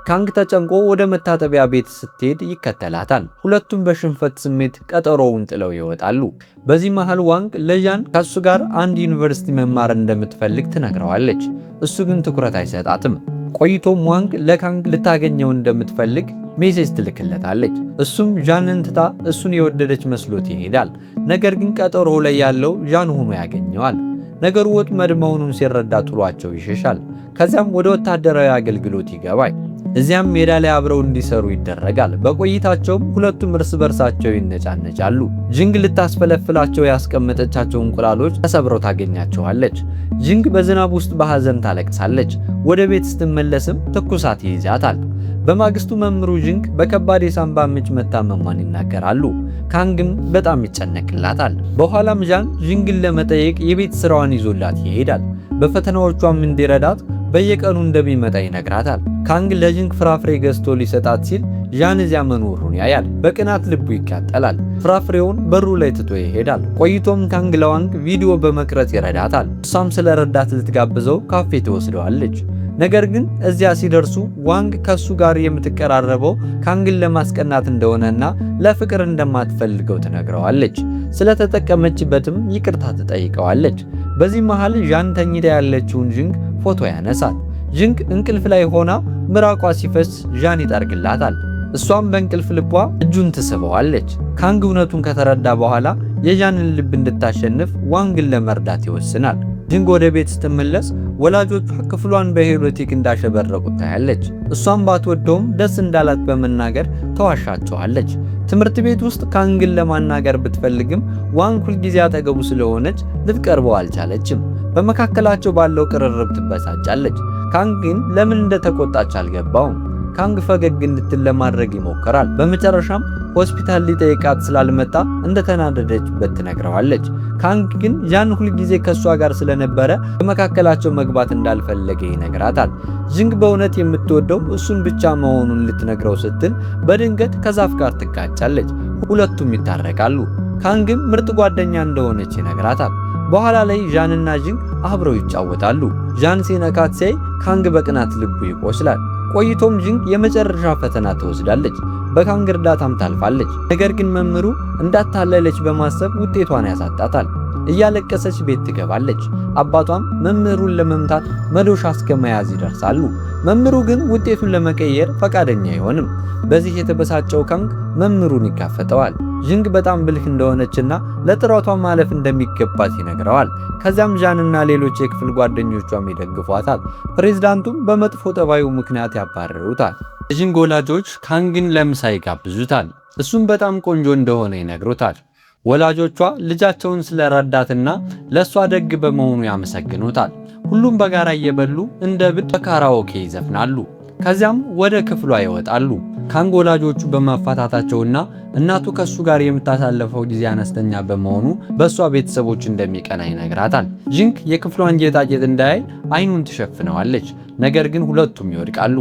ካንግ ተጨንቆ ወደ መታጠቢያ ቤት ስትሄድ ይከተላታል። ሁለቱም በሽንፈት ስሜት ቀጠሮውን ጥለው ይወጣሉ። በዚህ መሃል ዋንግ ለዣን ከሱ ጋር አንድ ዩኒቨርሲቲ መማር እንደምትፈልግ ትነግረዋለች። እሱ ግን ትኩረት አይሰጣትም። ቆይቶም ዋንግ ለካንግ ልታገኘው እንደምትፈልግ ሜሴጅ ትልክለታለች። እሱም ዣንን ትታ እሱን የወደደች መስሎት ይሄዳል። ነገር ግን ቀጠሮ ላይ ያለው ዣን ሆኖ ያገኘዋል። ነገሩ ወጥመድ መሆኑን ሲረዳ ጥሏቸው ይሸሻል። ከዚያም ወደ ወታደራዊ አገልግሎት ይገባል። እዚያም ሜዳ ላይ አብረው እንዲሰሩ ይደረጋል። በቆይታቸውም ሁለቱም እርስ በርሳቸው ይነጫነጫሉ። ጂንግ ልታስፈለፍላቸው ያስቀመጠቻቸው እንቁላሎች ተሰብረው ታገኛቸዋለች። ጂንግ በዝናብ ውስጥ በሐዘን ታለቅሳለች። ወደ ቤት ስትመለስም ትኩሳት ይይዛታል። በማግስቱ መምህሩ ጂንግ በከባድ የሳንባ ምች መታመሟን ይናገራሉ። ካንግም በጣም ይጨነቅላታል። በኋላም ዣን ዥንግን ለመጠየቅ የቤት ስራዋን ይዞላት ይሄዳል። በፈተናዎቿም እንዲረዳት በየቀኑ እንደሚመጣ ይነግራታል። ካንግ ለዥንግ ፍራፍሬ ገዝቶ ሊሰጣት ሲል ዣን እዚያ መኖሩን ያያል። በቅናት ልቡ ይቃጠላል። ፍራፍሬውን በሩ ላይ ትቶ ይሄዳል። ቆይቶም ካንግ ለዋንግ ቪዲዮ በመቅረጽ ይረዳታል። እሷም ስለረዳት ልትጋብዘው ካፌ ትወስደዋለች። ነገር ግን እዚያ ሲደርሱ ዋንግ ከሱ ጋር የምትቀራረበው ካንግን ለማስቀናት እንደሆነና ለፍቅር እንደማትፈልገው ትነግረዋለች። ስለተጠቀመችበትም ይቅርታ ትጠይቀዋለች። በዚህ መሃል ዣን ተኝታ ያለችውን ዥንግ ፎቶ ያነሳል። ዥንግ እንቅልፍ ላይ ሆና ምራቋ ሲፈስ ዣን ይጠርግላታል። እሷም በእንቅልፍ ልቧ እጁን ትስበዋለች። ካንግ እውነቱን ከተረዳ በኋላ የዣንን ልብ እንድታሸንፍ ዋንግን ለመርዳት ይወስናል። ዥንግ ወደ ቤት ስትመለስ ወላጆቿ ክፍሏን በሄሮቲክ እንዳሸበረቁት ታያለች። እሷም ባትወደውም ደስ እንዳላት በመናገር ተዋሻቸዋለች። ትምህርት ቤት ውስጥ ካንግን ለማናገር ብትፈልግም ዋንግ ሁልጊዜ አጠገቡ ስለሆነች ልትቀርበው አልቻለችም። በመካከላቸው ባለው ቅርርብ ትበሳጫለች። ካንግ ግን ለምን እንደተቆጣች አልገባውም። ካንግ ፈገግ እንድትል ለማድረግ ይሞክራል። በመጨረሻም ሆስፒታል ሊጠይቃት ስላልመጣ እንደተናደደችበት ትነግረዋለች። ካንግ ግን ዣን ሁልጊዜ ከሷ ጋር ስለነበረ በመካከላቸው መግባት እንዳልፈለገ ይነግራታል። ዥንግ በእውነት የምትወደው እሱን ብቻ መሆኑን ልትነግረው ስትል በድንገት ከዛፍ ጋር ትጋጫለች። ሁለቱም ይታረቃሉ። ካንግም ምርጥ ጓደኛ እንደሆነች ይነግራታል። በኋላ ላይ ዣንና ዥንግ አብረው ይጫወታሉ። ዣን ሲነካት ሲያይ ካንግ በቅናት ልቡ ይቆስላል። ቆይቶም ዥንግ የመጨረሻ ፈተና ትወስዳለች። በካንግ እርዳታም ታልፋለች። ነገር ግን መምህሩ እንዳታለለች በማሰብ ውጤቷን ያሳጣታል። እያለቀሰች ቤት ትገባለች። አባቷም መምህሩን ለመምታት መዶሻ እስከ መያዝ ይደርሳሉ። መምህሩ ግን ውጤቱን ለመቀየር ፈቃደኛ አይሆንም። በዚህ የተበሳጨው ካንግ መምህሩን ይጋፈጠዋል። ዥንግ በጣም ብልህ እንደሆነችና ለጥረቷ ማለፍ እንደሚገባት ይነግረዋል። ከዚያም ዣንና ሌሎች የክፍል ጓደኞቿም ይደግፏታል። ፕሬዝዳንቱም በመጥፎ ጠባዩ ምክንያት ያባረሩታል። የዥንግ ወላጆች ካንግን ለምሳ ይጋብዙታል። እሱም በጣም ቆንጆ እንደሆነ ይነግሩታል። ወላጆቿ ልጃቸውን ስለረዳትና ለሷ ደግ በመሆኑ ያመሰግኑታል። ሁሉም በጋራ እየበሉ እንደ ብድ በካራኦኬ ይዘፍናሉ። ከዚያም ወደ ክፍሏ ይወጣሉ። ካንግ ወላጆቹ በመፋታታቸውና እናቱ ከሱ ጋር የምታሳልፈው ጊዜ አነስተኛ በመሆኑ በሷ ቤተሰቦች እንደሚቀና ይነግራታል። ዥንግ የክፍሏን ጌጣጌጥ እንዳያይ አይኑን ትሸፍነዋለች። ነገር ግን ሁለቱም ይወድቃሉ።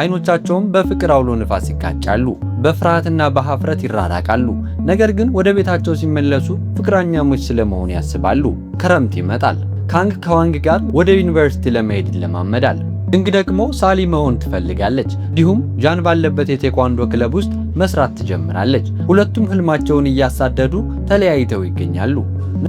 አይኖቻቸውም በፍቅር አውሎ ንፋስ ይጋጫሉ። በፍርሃትና በሀፍረት ይራራቃሉ። ነገር ግን ወደ ቤታቸው ሲመለሱ ፍቅረኛሞች ስለመሆኑ ያስባሉ። ክረምት ይመጣል። ካንግ ከዋንግ ጋር ወደ ዩኒቨርሲቲ ለመሄድ ይለማመዳል። ዥንግ ደግሞ ሳሊ መሆን ትፈልጋለች። እንዲሁም ዣን ባለበት የቴኳንዶ ክለብ ውስጥ መስራት ትጀምራለች። ሁለቱም ህልማቸውን እያሳደዱ ተለያይተው ይገኛሉ።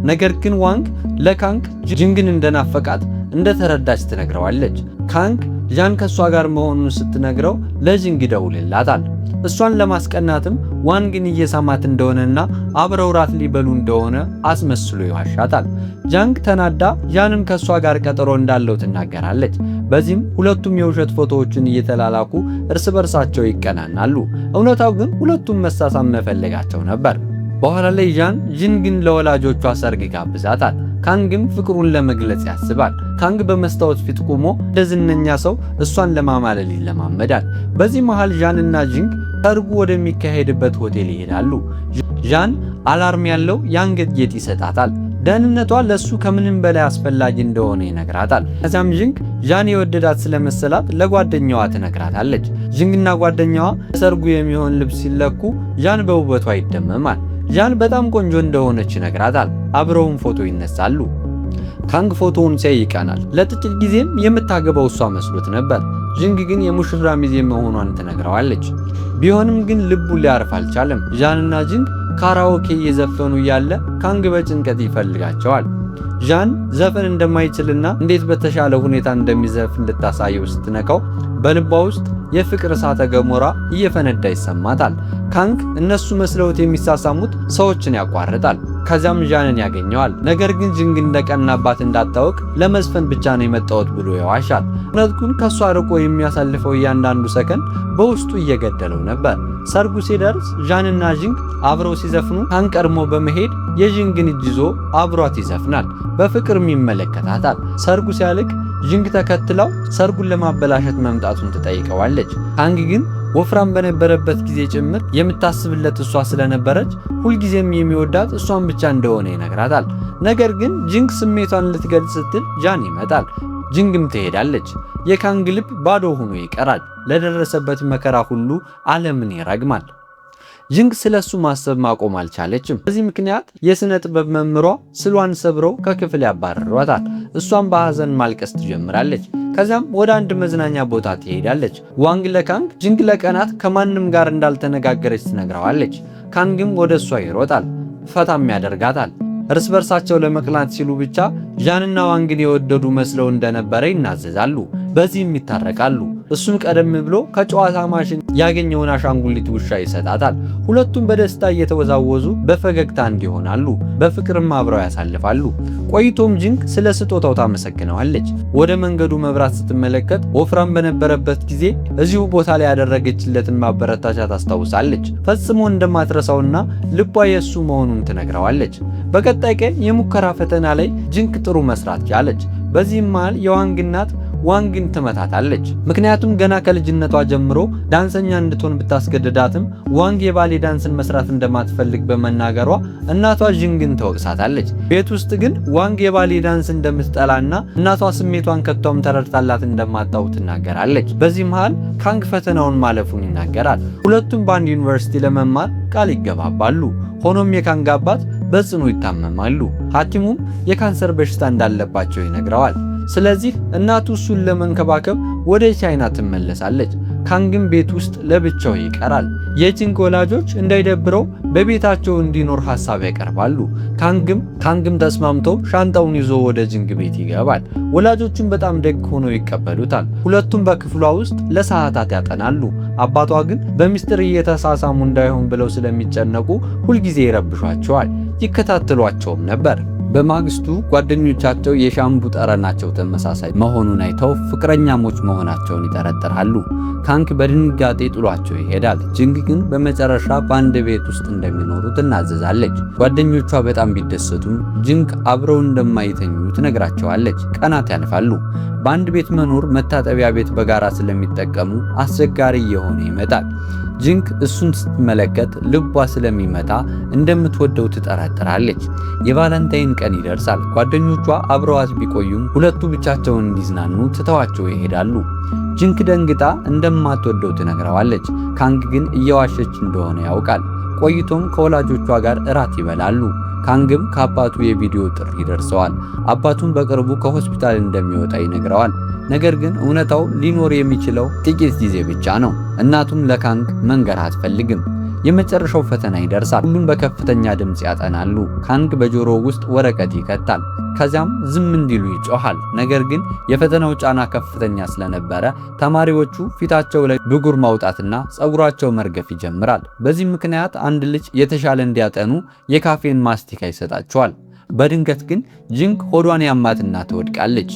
ነገር ግን ዋንግ ለካንግ ዥንግን እንደናፈቃት እንደተረዳች ትነግረዋለች። ካንግ ዣን ከሷ ጋር መሆኑን ስትነግረው ለዥንግ ይደውልላታል። እሷን ለማስቀናትም ዋንግን እየሳማት እንደሆነና አብረው ራት ሊበሉ እንደሆነ አስመስሎ ይዋሻታል። ዣንግ ተናዳ ዣንን ከሷ ጋር ቀጠሮ እንዳለው ትናገራለች። በዚህም ሁለቱም የውሸት ፎቶዎችን እየተላላኩ እርስ በርሳቸው ይቀናናሉ። እውነታው ግን ሁለቱም መሳሳም መፈለጋቸው ነበር። በኋላ ላይ ዣን ዥንግን ለወላጆቿ ሰርግ ጋብዛታል። ካንግም ፍቅሩን ለመግለጽ ያስባል። ካንግ በመስታወት ፊት ቆሞ እንደ ዝነኛ ሰው እሷን ለማማለል ይለማመዳል። በዚህ መሃል ዣንና ዥንግ ሰርጉ ወደሚካሄድበት ሆቴል ይሄዳሉ። ዣን አላርም ያለው የአንገት ጌጥ ይሰጣታል። ደህንነቷ ለሱ ከምንም በላይ አስፈላጊ እንደሆነ ይነግራታል። ከዚያም ዥንግ ዣን የወደዳት ስለመሰላት ለጓደኛዋ ትነግራታለች። ዥንግና ጓደኛዋ ለሰርጉ የሚሆን ልብስ ሲለኩ ዣን በውበቷ ይደመማል። ዣን በጣም ቆንጆ እንደሆነች ይነግራታል። አብረውም ፎቶ ይነሳሉ። ካንግ ፎቶውን ሲያይ ይቀናል። ለጥቂት ጊዜም የምታገባው እሷ መስሎት ነበር። ዥንግ ግን የሙሽራ ሚዜ መሆኗን ትነግረዋለች። ቢሆንም ግን ልቡ ሊያርፍ አልቻለም። ዣንና ዥንግ ካራኦኬ እየዘፈኑ እያለ ካንግ በጭንቀት ይፈልጋቸዋል። ዣን ዘፈን እንደማይችልና እንዴት በተሻለ ሁኔታ እንደሚዘፍን እንድታሳየው ስትነካው በልቧ ውስጥ የፍቅር እሳተ ገሞራ እየፈነዳ ይሰማታል። ካንግ እነሱ መስለውት የሚሳሳሙት ሰዎችን ያቋርጣል። ከዚያም ዣንን ያገኘዋል። ነገር ግን ዥንግ እንደቀናባት እንዳታወቅ ለመዝፈን ብቻ ነው የመጣሁት ብሎ ይዋሻል። እውነት ግን ከሷ ርቆ የሚያሳልፈው እያንዳንዱ ሰከንድ በውስጡ እየገደለው ነበር። ሰርጉ ሲደርስ ዣንና ዥንግ አብረው ሲዘፍኑ ካንግ ቀድሞ በመሄድ የዥንግን እጅ ይዞ አብሯት ይዘፍናል። በፍቅርም ይመለከታታል። ሰርጉ ሲያልቅ ዥንግ ተከትለው ሰርጉን ለማበላሸት መምጣቱን ትጠይቀዋለች። ካንግ ግን ወፍራም በነበረበት ጊዜ ጭምር የምታስብለት እሷ ስለነበረች ሁልጊዜም የሚወዳት እሷን ብቻ እንደሆነ ይነግራታል። ነገር ግን ጂንግ ስሜቷን ልትገልጽ ስትል ጃን ይመጣል። ጂንግም ትሄዳለች። የካንግ ልብ ባዶ ሆኖ ይቀራል። ለደረሰበት መከራ ሁሉ ዓለምን ይረግማል። ጂንግ ስለሱ ማሰብ ማቆም አልቻለችም። በዚህ ምክንያት የሥነ ጥበብ መምህሯ ስሏን ሰብረው ከክፍል ያባረሯታል። እሷም በሐዘን ማልቀስ ትጀምራለች። ከዚያም ወደ አንድ መዝናኛ ቦታ ትሄዳለች። ዋንግ ለካንግ ጂንግ ለቀናት ከማንም ጋር እንዳልተነጋገረች ትነግረዋለች። ካንግም ወደ እሷ ይሮጣል፣ ፈታም ያደርጋታል። እርስ በርሳቸው ለመቅናት ሲሉ ብቻ ዣንና ዋንግን የወደዱ መስለው እንደነበረ ይናዘዛሉ። በዚህም ይታረቃሉ። እሱም ቀደም ብሎ ከጨዋታ ማሽን ያገኘውን አሻንጉሊት ውሻ ይሰጣታል። ሁለቱም በደስታ እየተወዛወዙ በፈገግታ እንዲሆናሉ፣ በፍቅርም አብረው ያሳልፋሉ። ቆይቶም ጂንግ ስለ ስጦታው ታመሰግነዋለች። ወደ መንገዱ መብራት ስትመለከት ወፍራም በነበረበት ጊዜ እዚሁ ቦታ ላይ ያደረገችለትን ማበረታቻ ታስታውሳለች። ፈጽሞ እንደማትረሳውና ልቧ የሱ መሆኑን ትነግረዋለች። በቀጣይ ቀን የሙከራ ፈተና ላይ ጂንግ ጥሩ መስራት ቻለች። በዚህም መሃል የዋንግ እናት ዋንግን ትመታታለች። ምክንያቱም ገና ከልጅነቷ ጀምሮ ዳንሰኛ እንድትሆን ብታስገድዳትም ዋንግ የባሌ ዳንስን መስራት እንደማትፈልግ በመናገሯ እናቷ ጂንግን ትወቅሳታለች። ቤት ውስጥ ግን ዋንግ የባሌ ዳንስ እንደምትጠላና እናቷ ስሜቷን ከቶም ተረድታላት እንደማታውቅ ትናገራለች። በዚህ መሃል ካንግ ፈተናውን ማለፉን ይናገራል። ሁለቱም በአንድ ዩኒቨርሲቲ ለመማር ቃል ይገባባሉ። ሆኖም የካንግ አባት በጽኑ ይታመማሉ። ሐኪሙም የካንሰር በሽታ እንዳለባቸው ይነግረዋል። ስለዚህ እናቱ እሱን ለመንከባከብ ወደ ቻይና ትመለሳለች። ካንግም ቤት ውስጥ ለብቻው ይቀራል። የጂንግ ወላጆች እንዳይደብረው በቤታቸው እንዲኖር ሐሳብ ያቀርባሉ። ካንግም ተስማምቶ ሻንጣውን ይዞ ወደ ጂንግ ቤት ይገባል። ወላጆቹም በጣም ደግ ሆነው ይቀበሉታል። ሁለቱም በክፍሏ ውስጥ ለሰዓታት ያጠናሉ። አባቷ ግን በሚስጥር እየተሳሳሙ እንዳይሆን ብለው ስለሚጨነቁ ሁልጊዜ ይረብሿቸዋል፣ ይከታተሏቸውም ነበር። በማግስቱ ጓደኞቻቸው የሻምቡ ጠረናቸው ተመሳሳይ መሆኑን አይተው ፍቅረኛሞች መሆናቸውን ይጠረጥራሉ። ካንግ በድንጋጤ ጥሏቸው ይሄዳል። ጂንግ ግን በመጨረሻ በአንድ ቤት ውስጥ እንደሚኖሩ ትናዘዛለች። ጓደኞቿ በጣም ቢደሰቱም ጂንግ አብረው እንደማይተኙ ትነግራቸዋለች። ቀናት ያልፋሉ። በአንድ ቤት መኖር መታጠቢያ ቤት በጋራ ስለሚጠቀሙ አስቸጋሪ እየሆነ ይመጣል። ጂንግ እሱን ስትመለከት ልቧ ስለሚመታ እንደምትወደው ትጠራጥራለች። የቫለንታይን ቀን ይደርሳል። ጓደኞቿ አብረዋት ቢቆዩም ሁለቱ ብቻቸውን እንዲዝናኑ ትተዋቸው ይሄዳሉ። ጂንግ ደንግጣ እንደማትወደው ትነግረዋለች። ካንግ ግን እየዋሸች እንደሆነ ያውቃል። ቆይቶም ከወላጆቿ ጋር እራት ይበላሉ። ካንግም ከአባቱ የቪዲዮ ጥሪ ይደርሰዋል። አባቱም በቅርቡ ከሆስፒታል እንደሚወጣ ይነግረዋል። ነገር ግን እውነታው ሊኖር የሚችለው ጥቂት ጊዜ ብቻ ነው። እናቱም ለካንግ መንገር አትፈልግም። የመጨረሻው ፈተና ይደርሳል። ሁሉም በከፍተኛ ድምፅ ያጠናሉ። ካንግ በጆሮ ውስጥ ወረቀት ይከታል። ከዚያም ዝም እንዲሉ ይጮሃል። ነገር ግን የፈተናው ጫና ከፍተኛ ስለነበረ ተማሪዎቹ ፊታቸው ላይ ብጉር ማውጣትና ጸጉራቸው መርገፍ ይጀምራል። በዚህ ምክንያት አንድ ልጅ የተሻለ እንዲያጠኑ የካፌን ማስቲካ ይሰጣቸዋል። በድንገት ግን ጂንግ ሆዷን ያማትና ትወድቃለች።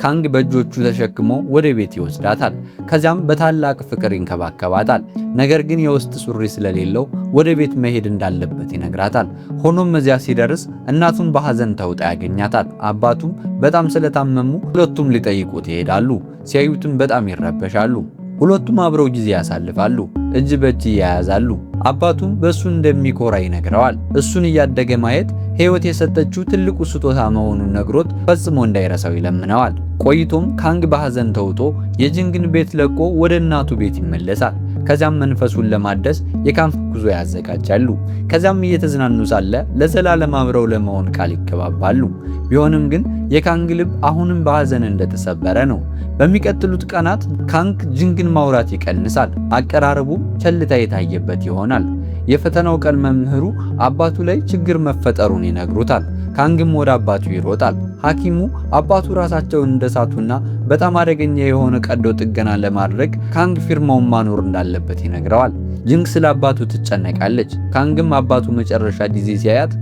ካንግ በእጆቹ ተሸክሞ ወደ ቤት ይወስዳታል። ከዚያም በታላቅ ፍቅር ይንከባከባታል። ነገር ግን የውስጥ ሱሪ ስለሌለው ወደ ቤት መሄድ እንዳለበት ይነግራታል። ሆኖም እዚያ ሲደርስ እናቱን በሐዘን ተውጣ ያገኛታል። አባቱም በጣም ስለታመሙ ሁለቱም ሊጠይቁት ይሄዳሉ። ሲያዩትም በጣም ይረበሻሉ። ሁለቱም አብረው ጊዜ ያሳልፋሉ። እጅ በእጅ ይያያዛሉ። አባቱም በእሱ እንደሚኮራ ይነግረዋል። እሱን እያደገ ማየት ሕይወት የሰጠችው ትልቁ ስጦታ መሆኑን ነግሮት ፈጽሞ እንዳይረሳው ይለምነዋል። ቆይቶም ካንግ በሐዘን ተውጦ የጂንግን ቤት ለቆ ወደ እናቱ ቤት ይመለሳል። ከዚያም መንፈሱን ለማደስ የካምፕ ጉዞ ያዘጋጃሉ። ከዚያም እየተዝናኑ ሳለ ለዘላለም አብረው ለመሆን ቃል ይገባባሉ። ቢሆንም ግን የካንግ ልብ አሁንም በሐዘን እንደተሰበረ ነው። በሚቀጥሉት ቀናት ካንግ ጂንግን ማውራት ይቀንሳል። አቀራረቡ ቸልታ የታየበት ይሆናል። የፈተናው ቀን መምህሩ አባቱ ላይ ችግር መፈጠሩን ይነግሩታል። ካንግም ወደ አባቱ ይሮጣል። ሐኪሙ አባቱ ራሳቸውን እንደሳቱና በጣም አደገኛ የሆነ ቀዶ ጥገና ለማድረግ ካንግ ፊርማውን ማኖር እንዳለበት ይነግረዋል። ጂንግ ስለ አባቱ ትጨነቃለች። ካንግም አባቱ መጨረሻ ጊዜ ሲያያት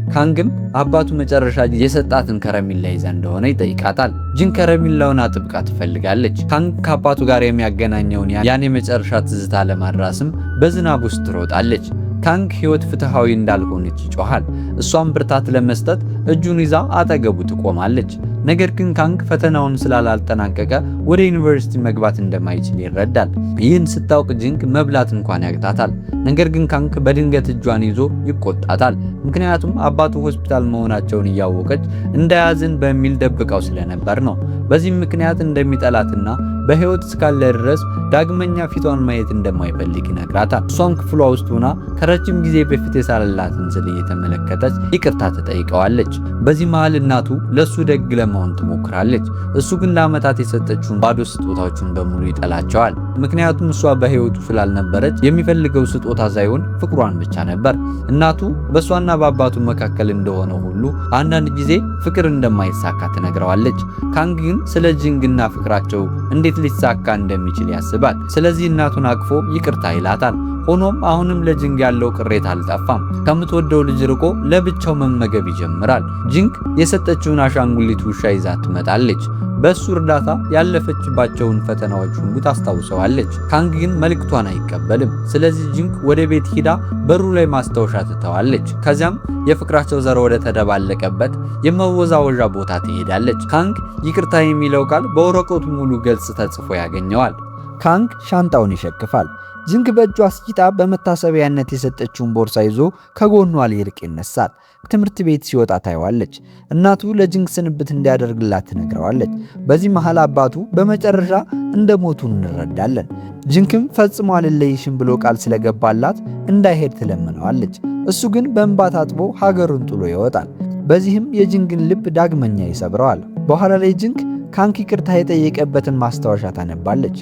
የሰጣትን ከረሚላ ይዛ እንደሆነ ይጠይቃታል። ጂንግ ከረሚላውን አጥብቃ ትፈልጋለች። ካንግ ከአባቱ ጋር የሚያገናኘውን ያን የመጨረሻ ትዝታ ለማድረስም በዝናብ ውስጥ ትሮጣለች። ካንግ ሕይወት ፍትሃዊ እንዳልሆነች ይጮሃል። እሷም ብርታት ለመስጠት እጁን ይዛ አጠገቡ ትቆማለች። ነገር ግን ካንግ ፈተናውን ስላላጠናቀቀ ወደ ዩኒቨርሲቲ መግባት እንደማይችል ይረዳል። ይህን ስታውቅ ጂንግ መብላት እንኳን ያቅታታል። ነገር ግን ካንግ በድንገት እጇን ይዞ ይቆጣታል። ምክንያቱም አባቱ ሆስፒታል መሆናቸውን እያወቀች እንዳያዝን በሚል ደብቀው ስለነበር ነው። በዚህም ምክንያት እንደሚጠላትና በህይወት እስካለ ድረስ ዳግመኛ ፊቷን ማየት እንደማይፈልግ ይነግራታል። እሷም ክፍሏ ውስጥ ሆና ከረጅም ጊዜ በፊት የሳለላትን ስዕል እየተመለከተች ይቅርታ ትጠይቀዋለች። በዚህ መሃል እናቱ ለሱ ደግ ለመሆን ትሞክራለች። እሱ ግን ለዓመታት የሰጠችውን ባዶ ስጦታዎችን በሙሉ ይጠላቸዋል። ምክንያቱም እሷ በህይወቱ ስላልነበረች የሚፈልገው ስጦታ ሳይሆን ፍቅሯን ብቻ ነበር። እናቱ በእሷና በአባቱ መካከል እንደሆነ ሁሉ አንዳንድ ጊዜ ፍቅር እንደማይሳካ ትነግረዋለች። ካንግ ግን ስለ ጂንግና ፍቅራቸው እንዴት ሊሳካ እንደሚችል ያስባል። ስለዚህ እናቱን አቅፎ ይቅርታ ይላታል። ሆኖም አሁንም ለጂንግ ያለው ቅሬታ አልጠፋም። ከምትወደው ልጅ ርቆ ለብቻው መመገብ ይጀምራል። ጂንግ የሰጠችውን አሻንጉሊት ውሻ ይዛ ትመጣለች። በሱ እርዳታ ያለፈችባቸውን ፈተናዎች ሁሉ ታስታውሰዋለች። ካንግ ግን መልእክቷን አይቀበልም። ስለዚህ ጂንግ ወደ ቤት ሂዳ በሩ ላይ ማስታወሻ ትተዋለች። ከዚያም የፍቅራቸው ዘር ወደ ተደባለቀበት የመወዛወዣ ቦታ ትሄዳለች። ካንግ ይቅርታ የሚለው ቃል በወረቀቱ ሙሉ ገጽ ተጽፎ ያገኘዋል። ካንግ ሻንጣውን ይሸክፋል። ጂንግ በእጇ አስጊጣ በመታሰቢያነት የሰጠችውን ቦርሳ ይዞ ከጎኗ ሊርቅ ይነሳል። ትምህርት ቤት ሲወጣ ታየዋለች። እናቱ ለጂንግ ስንብት እንዲያደርግላት ትነግረዋለች። በዚህ መሃል አባቱ በመጨረሻ እንደሞቱ እንረዳለን። ጂንግም ፈጽሞ አልለይሽም ብሎ ቃል ስለገባላት እንዳይሄድ ትለምነዋለች። እሱ ግን በእንባ ታጥቦ ሀገሩን ጥሎ ይወጣል። በዚህም የጂንግን ልብ ዳግመኛ ይሰብረዋል። በኋላ ላይ ጂንግ ካንግ ይቅርታ የጠየቀበትን ማስታወሻ ታነባለች።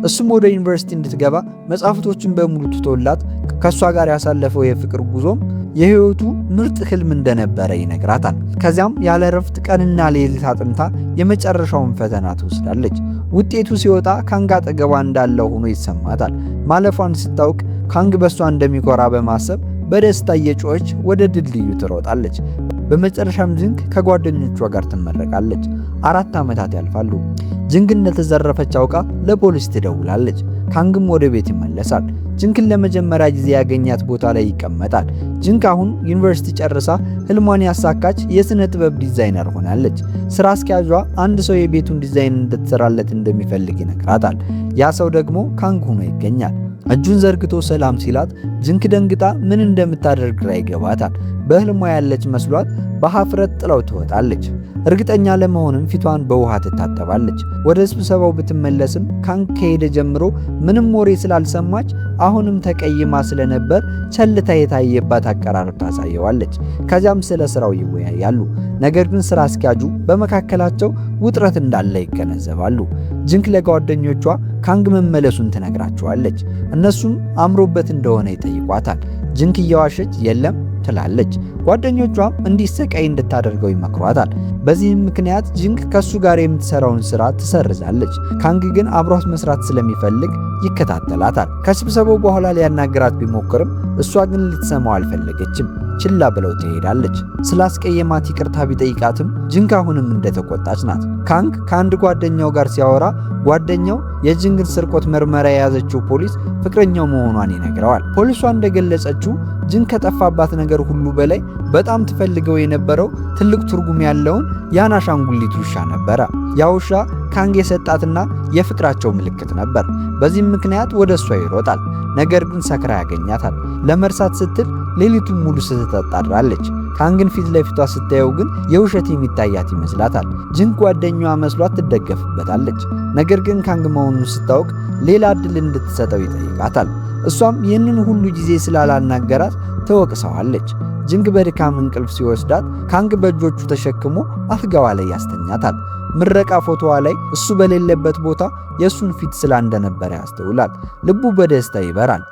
እሱም ወደ ዩኒቨርሲቲ እንድትገባ መጽሐፍቶችን በሙሉ ትቶላት ከሷ ጋር ያሳለፈው የፍቅር ጉዞም የህይወቱ ምርጥ ህልም እንደነበረ ይነግራታል። ከዚያም ያለ ረፍት ቀንና ሌሊት አጥንታ የመጨረሻውን ፈተና ትወስዳለች። ውጤቱ ሲወጣ ካንግ አጠገቧ እንዳለው ሆኖ ይሰማታል። ማለፏን ስታውቅ ካንግ በሷ እንደሚኮራ በማሰብ በደስታ እየጮኸች ወደ ድልድዩ ትሮጣለች። በመጨረሻም ጂንግ ከጓደኞቿ ጋር ትመረቃለች። 4 ዓመታት ያልፋሉ። ጂንግ እንደተዘረፈች አውቃ ለፖሊስ ትደውላለች። ካንግም ወደ ቤት ይመለሳል። ጂንግን ለመጀመሪያ ጊዜ ያገኛት ቦታ ላይ ይቀመጣል። ጂንግ አሁን ዩኒቨርሲቲ ጨርሳ ህልሟን ያሳካች የስነ ጥበብ ዲዛይነር ሆናለች። ስራ አስኪያጇ አንድ ሰው የቤቱን ዲዛይን እንድትሰራለት እንደሚፈልግ ይነግራታል። ያ ሰው ደግሞ ካንግ ሆኖ ይገኛል። እጁን ዘርግቶ ሰላም ሲላት ጂንግ ደንግጣ ምን እንደምታደርግ ግራ ይገባታል። በህልሟ ያለች መስሏት በሀፍረት ጥለው ትወጣለች። እርግጠኛ ለመሆንም ፊቷን በውሃ ትታጠባለች። ወደ ስብሰባው ብትመለስም ካንግ ከሄደ ጀምሮ ምንም ወሬ ስላልሰማች አሁንም ተቀይማ ስለነበር ቸልታ የታየባት አቀራረብ ታሳየዋለች። ከዚያም ስለ ስራው ይወያያሉ። ነገር ግን ስራ አስኪያጁ በመካከላቸው ውጥረት እንዳለ ይገነዘባሉ። ጂንግ ለጓደኞቿ ካንግ መመለሱን ትነግራቸዋለች። እነሱም አምሮበት እንደሆነ ይጠይቋታል። ጂንግ እየዋሸች የለም ትላለች። ጓደኞቿም እንዲሰቃይ እንድታደርገው ይመክሯታል። በዚህም ምክንያት ጂንግ ከሱ ጋር የምትሰራውን ስራ ትሰርዛለች። ካንግ ግን አብሯት መስራት ስለሚፈልግ ይከታተላታል። ከስብሰባው በኋላ ሊያናገራት ቢሞክርም እሷ ግን ልትሰማው አልፈለገችም። ችላ ብለው ትሄዳለች። ስላስቀየማት ይቅርታ ቢጠይቃትም ጂንግ አሁንም እንደተቆጣች ናት። ካንግ ከአንድ ጓደኛው ጋር ሲያወራ ጓደኛው የጂንግን ስርቆት ምርመራ የያዘችው ፖሊስ ፍቅረኛው መሆኗን ይነግረዋል። ፖሊሷ እንደገለጸችው ጂንግ ከጠፋባት ነገር ሁሉ በላይ በጣም ትፈልገው የነበረው ትልቅ ትርጉም ያለውን ያን አሻንጉሊት ውሻ ነበረ። ያ ውሻ ካንግ የሰጣትና የፍቅራቸው ምልክት ነበር። በዚህም ምክንያት ወደ እሷ ይሮጣል። ነገር ግን ሰክራ ያገኛታል። ለመርሳት ስትል ሌሊቱን ሙሉ ስትጠጣ አድራለች። ካንግን ፊት ለፊቷ ስታየው ግን የውሸት የሚታያት ይመስላታል። ጂንግ ጓደኛዋ መስሏት ትደገፍበታለች። ነገር ግን ካንግ መሆኑን ስታውቅ ሌላ እድል እንድትሰጠው ይጠይቃታል። እሷም ይህንን ሁሉ ጊዜ ስላላናገራት ትወቅሰዋለች። ጂንግ በድካም እንቅልፍ ሲወስዳት ካንግ በእጆቹ ተሸክሞ አልጋዋ ላይ ያስተኛታል። ምረቃ ፎቶዋ ላይ እሱ በሌለበት ቦታ የእሱን ፊት ስላ እንደነበረ ያስተውላል። ልቡ በደስታ ይበራል።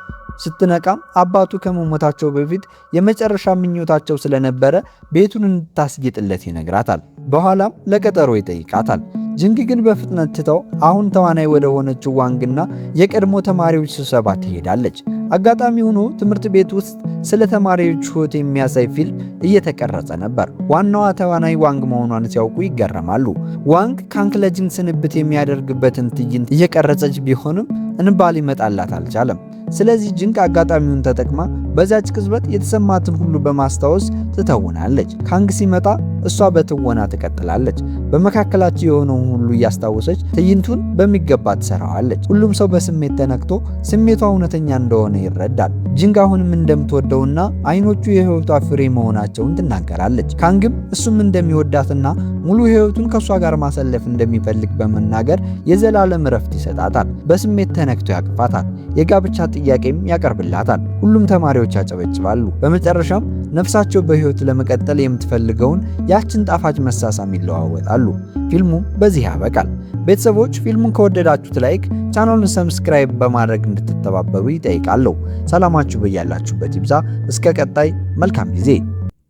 ስትነቃም አባቱ ከመሞታቸው በፊት የመጨረሻ ምኞታቸው ስለነበረ ቤቱን እንድታስጌጥለት ይነግራታል። በኋላም ለቀጠሮ ይጠይቃታል። ጂንግ ግን በፍጥነት ትተው አሁን ተዋናይ ወደ ሆነችው ዋንግና የቀድሞ ተማሪዎች ስብሰባ ትሄዳለች። አጋጣሚ ሆኖ ትምህርት ቤት ውስጥ ስለ ተማሪዎች ሕይወት የሚያሳይ ፊልም እየተቀረጸ ነበር። ዋናዋ ተዋናይ ዋንግ መሆኗን ሲያውቁ ይገረማሉ። ዋንግ ካንግ ለጂንግ ስንብት የሚያደርግበትን ትዕይንት እየቀረጸች ቢሆንም እንባ ሊመጣላት አልቻለም። ስለዚህ ጅንቅ አጋጣሚውን ተጠቅማ በዛች ቅጽበት የተሰማትን ሁሉ በማስታወስ ትተውናለች። ካንግ ሲመጣ እሷ በትወና ትቀጥላለች። በመካከላቸው የሆነውን ሁሉ እያስታወሰች ትዕይንቱን በሚገባ ትሰራዋለች። ሁሉም ሰው በስሜት ተነክቶ ስሜቷ እውነተኛ እንደሆነ ይረዳል። ጅንግ አሁንም እንደምትወደውና አይኖቹ የህይወቷ ፍሬ መሆናቸውን ትናገራለች። ካንግም እሱም እንደሚወዳትና ሙሉ ህይወቱን ከእሷ ጋር ማሳለፍ እንደሚፈልግ በመናገር የዘላለም እረፍት ይሰጣታል። በስሜት ተነክቶ ያቅፋታል። የጋብቻ ጥያቄም ያቀርብላታል። ሁሉም ተማሪዎች ያጨበጭባሉ። በመጨረሻም ነፍሳቸው በህይወት ለመቀጠል የምትፈልገውን ያችን ጣፋጭ መሳሳም ይለዋወጣሉ። ፊልሙ በዚህ ያበቃል። ቤተሰቦች ፊልሙን ከወደዳችሁት ላይክ፣ ቻናሉን ሰብስክራይብ በማድረግ እንድትተባበሩ ይጠይቃለሁ። ሰላማችሁ በያላችሁበት ይብዛ። እስከ ቀጣይ መልካም ጊዜ